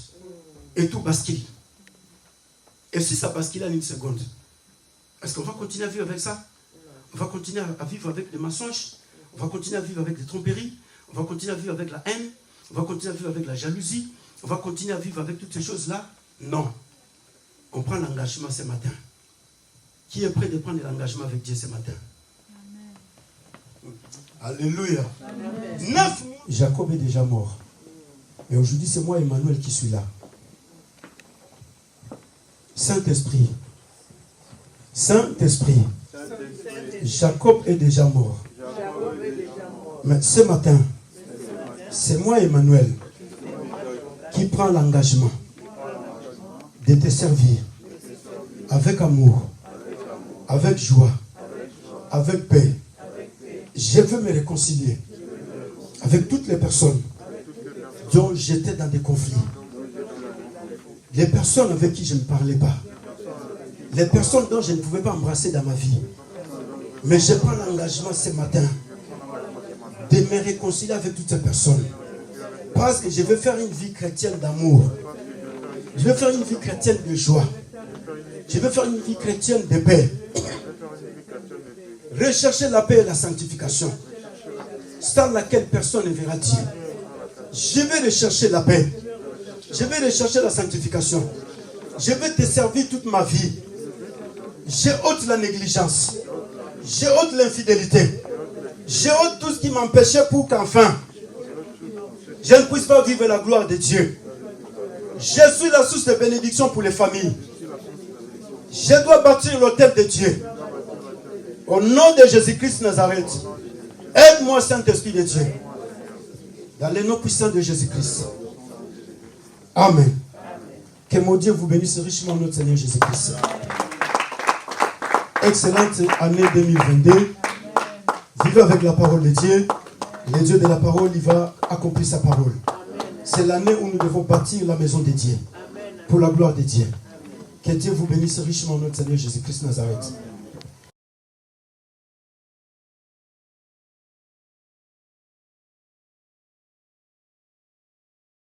Speaker 1: Et tout bascule. Et si ça bascule en une seconde, est-ce qu'on va continuer à vivre avec ça? On va continuer à vivre avec des mensonges? On va continuer à vivre avec des tromperies? On va continuer à vivre avec la haine? On va continuer à vivre avec la jalousie? On va continuer à vivre avec toutes ces choses-là? Non. On prend l'engagement ce matin. Qui est prêt de prendre l'engagement avec Dieu ce matin?
Speaker 2: Amen. Alléluia.
Speaker 1: 9. Jacob est déjà mort. Et aujourd'hui, c'est moi, Emmanuel, qui suis là. Saint-Esprit. Saint-Esprit. Jacob est déjà mort. Mais ce matin, c'est moi, Emmanuel, qui prend l'engagement de te servir avec amour, avec joie, avec paix. Je veux me réconcilier avec toutes les personnes dont j'étais dans des conflits. Les personnes avec qui je ne parlais pas. Les personnes dont je ne pouvais pas embrasser dans ma vie. Mais je prends l'engagement ce matin de me réconcilier avec toutes ces personnes. Parce que je veux faire une vie chrétienne d'amour. Je veux faire une vie chrétienne de joie. Je veux faire une vie chrétienne de paix. Rechercher la paix et la sanctification, sans laquelle personne ne verra Dieu. Je vais rechercher la paix. Je vais rechercher la sanctification. Je vais te servir toute ma vie. J'ai ôte la négligence. J'ai ôte l'infidélité. J'ai ôte tout ce qui m'empêchait pour qu'enfin je ne puisse pas vivre la gloire de Dieu. Je suis la source de bénédiction pour les familles. Je dois bâtir l'autel de Dieu. Au nom de Jésus-Christ Nazareth, aide-moi, Saint-Esprit de Dieu. Dans le nom puissant de Jésus-Christ. Amen. Que mon Dieu vous bénisse richement, notre Seigneur Jésus-Christ. Excellente année 2022. Vivez avec la parole de Dieu. Le Dieu de la parole, il va accomplir sa parole. C'est l'année où nous devons bâtir la maison de Dieu. Pour la gloire de Dieu. Que Dieu vous bénisse richement, notre Seigneur Jésus-Christ Nazareth.